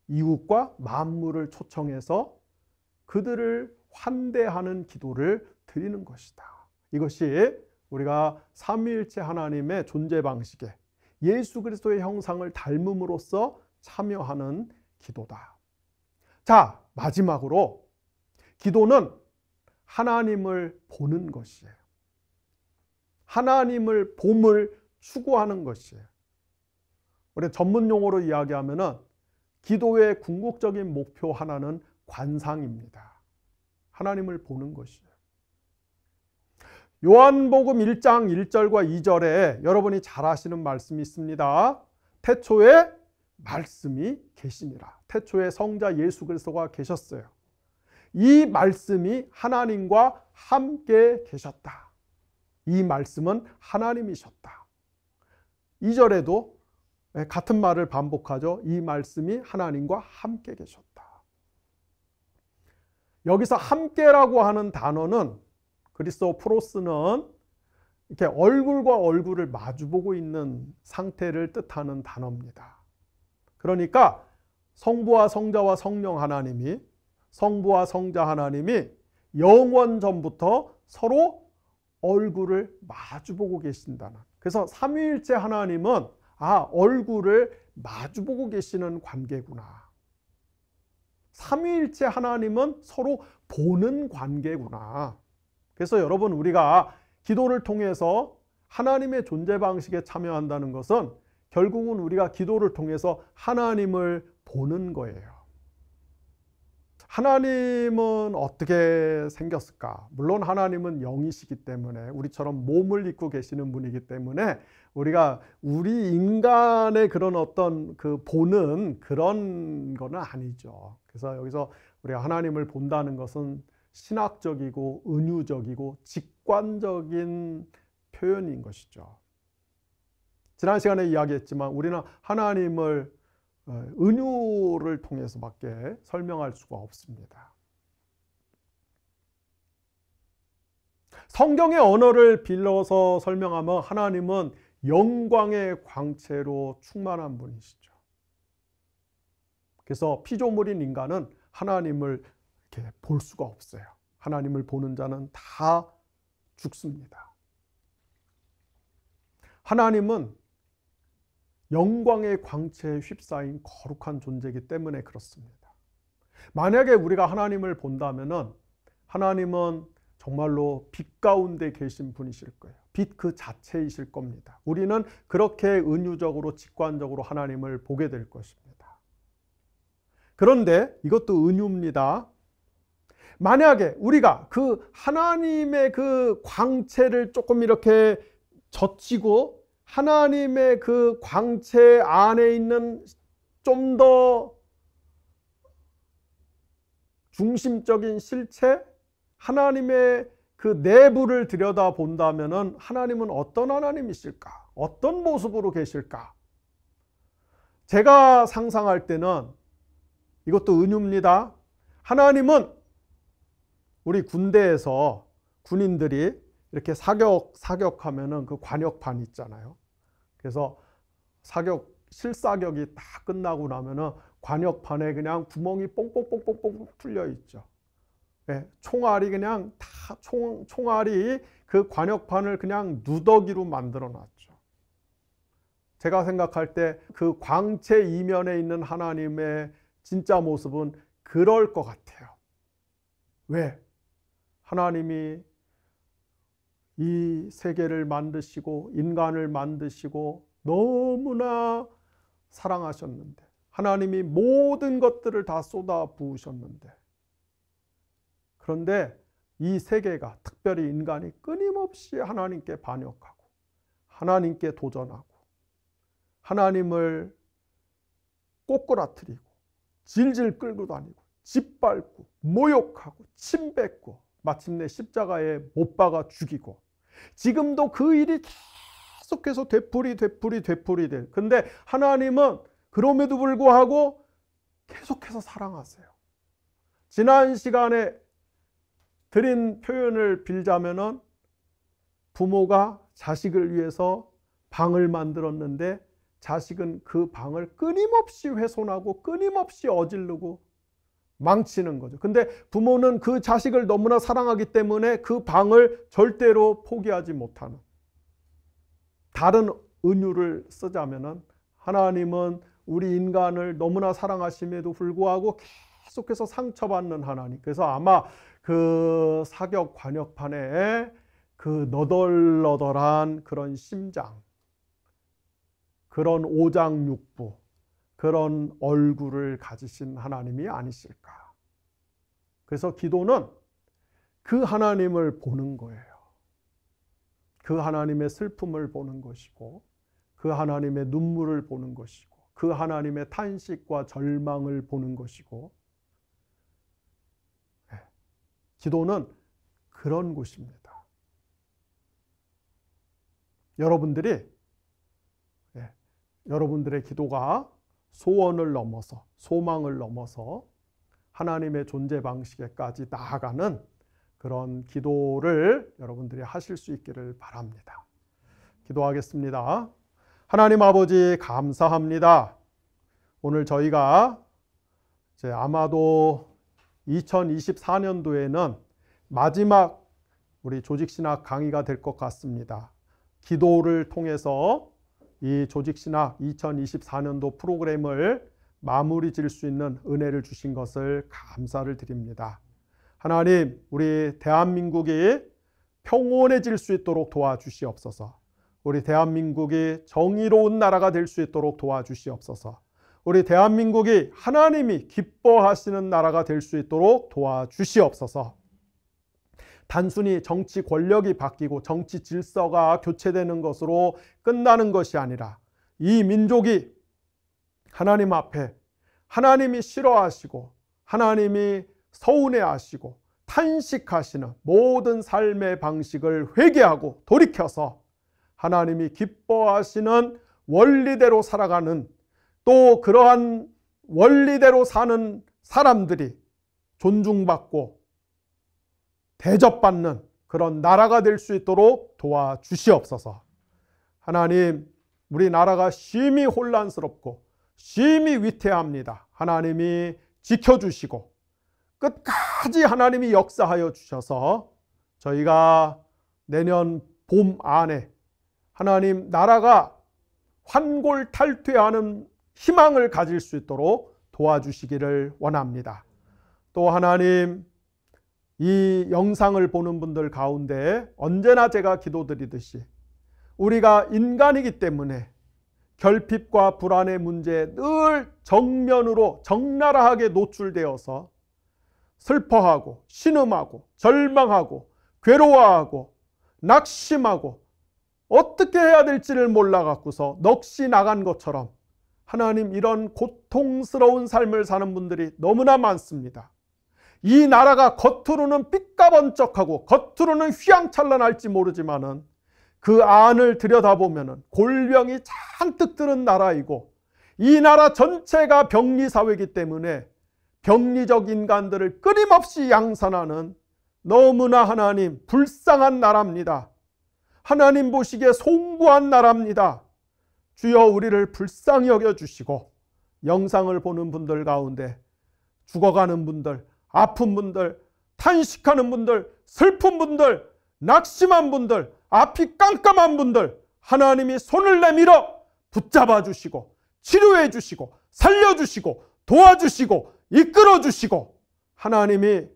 이웃과 만물을 초청해서 그들을 환대하는 기도를 드리는 것이다. 이것이 우리가 삼위일체 하나님의 존재 방식에 예수 그리스도의 형상을 닮음으로써 참여하는 기도다. 자, 마지막으로 기도는 하나님을 보는 것이에요. 하나님을 봄을 추구하는 것이에요. 우리 전문 용어로 이야기하면은 기도의 궁극적인 목표 하나는 관상입니다. 하나님을 보는 것이에요. 요한복음 1장 1절과 2절에 여러분이 잘 아시는 말씀이 있습니다. 태초에 말씀이 계시니라. 태초에 성자 예수 그리스도가 계셨어요. 이 말씀이 하나님과 함께 계셨다. 이 말씀은 하나님이셨다. 2절에도 같은 말을 반복하죠. 이 말씀이 하나님과 함께 계셨다. 여기서 함께라고 하는 단어는 그리스도 프로스는 이렇게 얼굴과 얼굴을 마주보고 있는 상태를 뜻하는 단어입니다. 그러니까 성부와 성자와 성령 하나님이, 성부와 성자 하나님이 영원 전부터 서로 얼굴을 마주보고 계신다는. 그래서 삼위일체 하나님은 얼굴을 마주보고 계시는 관계구나. 삼위일체 하나님은 서로 보는 관계구나. 그래서 여러분, 우리가 기도를 통해서 하나님의 존재 방식에 참여한다는 것은 결국은 우리가 기도를 통해서 하나님을 보는 거예요. 하나님은 어떻게 생겼을까? 물론 하나님은 영이시기 때문에, 우리처럼 몸을 입고 계시는 분이기 때문에 우리가 우리 인간의 그런 어떤 그 보는 그런 거는 아니죠. 그래서 여기서 우리가 하나님을 본다는 것은 신학적이고 은유적이고 직관적인 표현인 것이죠. 지난 시간에 이야기했지만 우리는 하나님을 은유를 통해서밖에 설명할 수가 없습니다. 성경의 언어를 빌려서 설명하면 하나님은 영광의 광채로 충만한 분이시죠. 그래서 피조물인 인간은 하나님을 이렇게 볼 수가 없어요. 하나님을 보는 자는 다 죽습니다. 하나님은 영광의 광채에 휩싸인 거룩한 존재이기 때문에 그렇습니다. 만약에 우리가 하나님을 본다면은 하나님은 정말로 빛 가운데 계신 분이실 거예요. 빛 그 자체이실 겁니다. 우리는 그렇게 은유적으로 직관적으로 하나님을 보게 될 것입니다. 그런데 이것도 은유입니다. 만약에 우리가 그 하나님의 그 광채를 조금 이렇게 젖히고 하나님의 그 광채 안에 있는 좀 더 중심적인 실체, 하나님의 그 내부를 들여다본다면 하나님은 어떤 하나님이실까? 어떤 모습으로 계실까? 제가 상상할 때는 이것도 은유입니다. 하나님은 우리 군대에서 군인들이 이렇게 사격하면은 그 관역판 있잖아요. 그래서 실사격이 다 끝나고 나면은 관역판에 그냥 구멍이 뽕뽕뽕뽕뽕 뚫려 있죠. 네, 총알이 그냥 다 총알이 그 관역판을 그냥 누더기로 만들어 놨죠. 제가 생각할 때 그 광채 이면에 있는 하나님의 진짜 모습은 그럴 것 같아요. 왜? 하나님이 이 세계를 만드시고 인간을 만드시고 너무나 사랑하셨는데, 하나님이 모든 것들을 다 쏟아 부으셨는데, 그런데 이 세계가, 특별히 인간이 끊임없이 하나님께 반역하고 하나님께 도전하고 하나님을 꼬꾸라뜨리고 질질 끌고 다니고 짓밟고 모욕하고 침뱉고 마침내 십자가에 못 박아 죽이고, 지금도 그 일이 계속해서 되풀이. 근데 하나님은 그럼에도 불구하고 계속해서 사랑하세요. 지난 시간에 드린 표현을 빌자면은 부모가 자식을 위해서 방을 만들었는데 자식은 그 방을 끊임없이 훼손하고 끊임없이 어지르고 망치는 거죠. 근데 부모는 그 자식을 너무나 사랑하기 때문에 그 방을 절대로 포기하지 못하는. 다른 은유를 쓰자면은 하나님은 우리 인간을 너무나 사랑하심에도 불구하고 계속해서 상처받는 하나님. 그래서 아마 그 사격 관역판에 그 너덜너덜한 그런 심장, 그런 오장육부, 그런 얼굴을 가지신 하나님이 아니실까. 그래서 기도는 그 하나님을 보는 거예요. 그 하나님의 슬픔을 보는 것이고, 그 하나님의 눈물을 보는 것이고, 그 하나님의 탄식과 절망을 보는 것이고, 기도는 그런 곳입니다. 여러분들의 기도가 소원을 넘어서, 소망을 넘어서 하나님의 존재 방식에까지 나아가는 그런 기도를 여러분들이 하실 수 있기를 바랍니다. 기도하겠습니다. 하나님 아버지 감사합니다. 오늘 저희가 이제 아마도 2024년도에는 마지막 우리 조직신학 강의가 될 것 같습니다. 기도를 통해서 이 조직신학 2024년도 프로그램을 마무리 지을 수 있는 은혜를 주신 것을 감사를 드립니다. 하나님, 우리 대한민국이 평온해질 수 있도록 도와주시옵소서. 우리 대한민국이 정의로운 나라가 될 수 있도록 도와주시옵소서. 우리 대한민국이 하나님이 기뻐하시는 나라가 될 수 있도록 도와주시옵소서. 단순히 정치 권력이 바뀌고 정치 질서가 교체되는 것으로 끝나는 것이 아니라 이 민족이 하나님 앞에 하나님이 싫어하시고 하나님이 서운해하시고 탄식하시는 모든 삶의 방식을 회개하고 돌이켜서 하나님이 기뻐하시는 원리대로 살아가는, 또 그러한 원리대로 사는 사람들이 존중받고 대접받는 그런 나라가 될 수 있도록 도와주시옵소서. 하나님, 우리나라가 심히 혼란스럽고 심히 위태합니다. 하나님이 지켜주시고 끝까지 하나님이 역사하여 주셔서 저희가 내년 봄 안에 하나님 나라가 환골탈퇴하는 희망을 가질 수 있도록 도와주시기를 원합니다. 또 하나님, 이 영상을 보는 분들 가운데 언제나 제가 기도드리듯이 우리가 인간이기 때문에 결핍과 불안의 문제에 늘 정면으로 적나라하게 노출되어서 슬퍼하고 신음하고 절망하고 괴로워하고 낙심하고 어떻게 해야 될지를 몰라갖고서 넋이 나간 것처럼 하나님, 이런 고통스러운 삶을 사는 분들이 너무나 많습니다. 이 나라가 겉으로는 삐까번쩍하고 겉으로는 휘황찬란할지 모르지만은 그 안을 들여다보면은 골병이 잔뜩 드는 나라이고, 이 나라 전체가 병리사회이기 때문에 병리적 인간들을 끊임없이 양산하는 너무나 하나님 불쌍한 나라입니다. 하나님 보시기에 송구한 나라입니다. 주여, 우리를 불쌍히 여겨주시고 영상을 보는 분들 가운데 죽어가는 분들, 아픈 분들, 탄식하는 분들, 슬픈 분들, 낙심한 분들, 앞이 깜깜한 분들, 하나님이 손을 내밀어 붙잡아 주시고 치료해 주시고 살려주시고 도와주시고 이끌어 주시고, 하나님이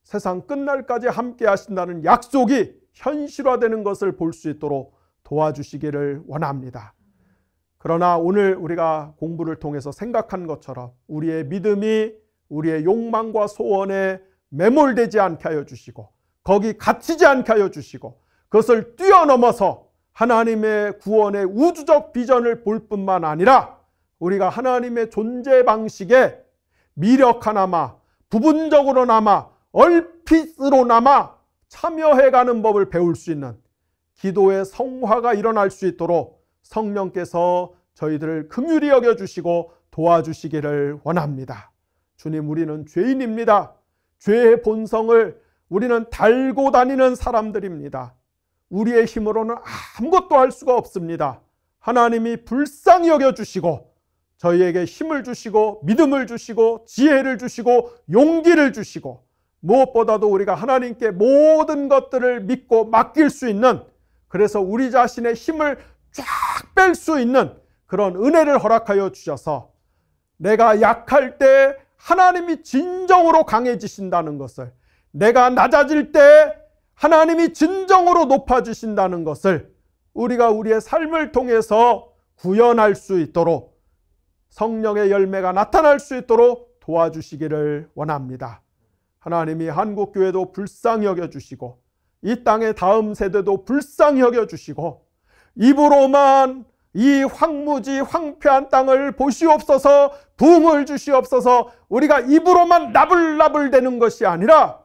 세상 끝날까지 함께 하신다는 약속이 현실화되는 것을 볼 수 있도록 도와주시기를 원합니다. 그러나 오늘 우리가 공부를 통해서 생각한 것처럼 우리의 믿음이 우리의 욕망과 소원에 매몰되지 않게 하여 주시고 거기 갇히지 않게 하여 주시고 그것을 뛰어넘어서 하나님의 구원의 우주적 비전을 볼 뿐만 아니라 우리가 하나님의 존재 방식에 미력하나마 부분적으로나마 얼핏으로나마 참여해가는 법을 배울 수 있는 기도의 성화가 일어날 수 있도록 성령께서 저희들을 긍휼히 여겨주시고 도와주시기를 원합니다. 주님, 우리는 죄인입니다. 죄의 본성을 우리는 달고 다니는 사람들입니다. 우리의 힘으로는 아무것도 할 수가 없습니다. 하나님이 불쌍히 여겨주시고 저희에게 힘을 주시고 믿음을 주시고 지혜를 주시고 용기를 주시고 무엇보다도 우리가 하나님께 모든 것들을 믿고 맡길 수 있는, 그래서 우리 자신의 힘을 쫙 뺄 수 있는 그런 은혜를 허락하여 주셔서 내가 약할 때 하나님이 진정으로 강해지신다는 것을, 내가 낮아질 때 하나님이 진정으로 높아지신다는 것을 우리가 우리의 삶을 통해서 구현할 수 있도록, 성령의 열매가 나타날 수 있도록 도와주시기를 원합니다. 하나님이 한국교회도 불쌍히 여겨주시고 이 땅의 다음 세대도 불쌍히 여겨주시고 입으로만 이 황무지 황폐한 땅을 보시옵소서, 부흥을 주시옵소서, 우리가 입으로만 나불나불대는 것이 아니라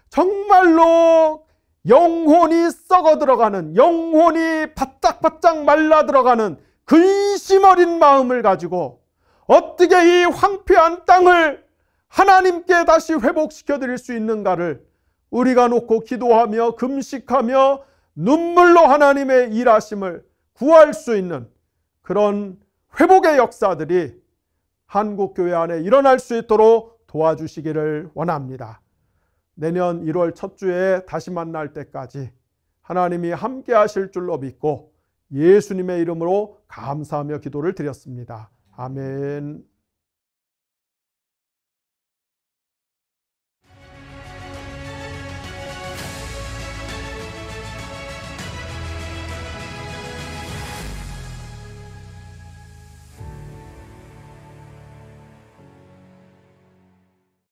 정말로 영혼이 썩어 들어가는, 영혼이 바짝바짝 말라 들어가는 근심 어린 마음을 가지고 어떻게 이 황폐한 땅을 하나님께 다시 회복시켜 드릴 수 있는가를 우리가 놓고 기도하며 금식하며 눈물로 하나님의 일하심을 구할 수 있는 그런 회복의 역사들이 한국교회 안에 일어날 수 있도록 도와주시기를 원합니다. 내년 1월 첫 주에 다시 만날 때까지 하나님이 함께 하실 줄로 믿고 예수님의 이름으로 감사하며 기도를 드렸습니다. 아멘.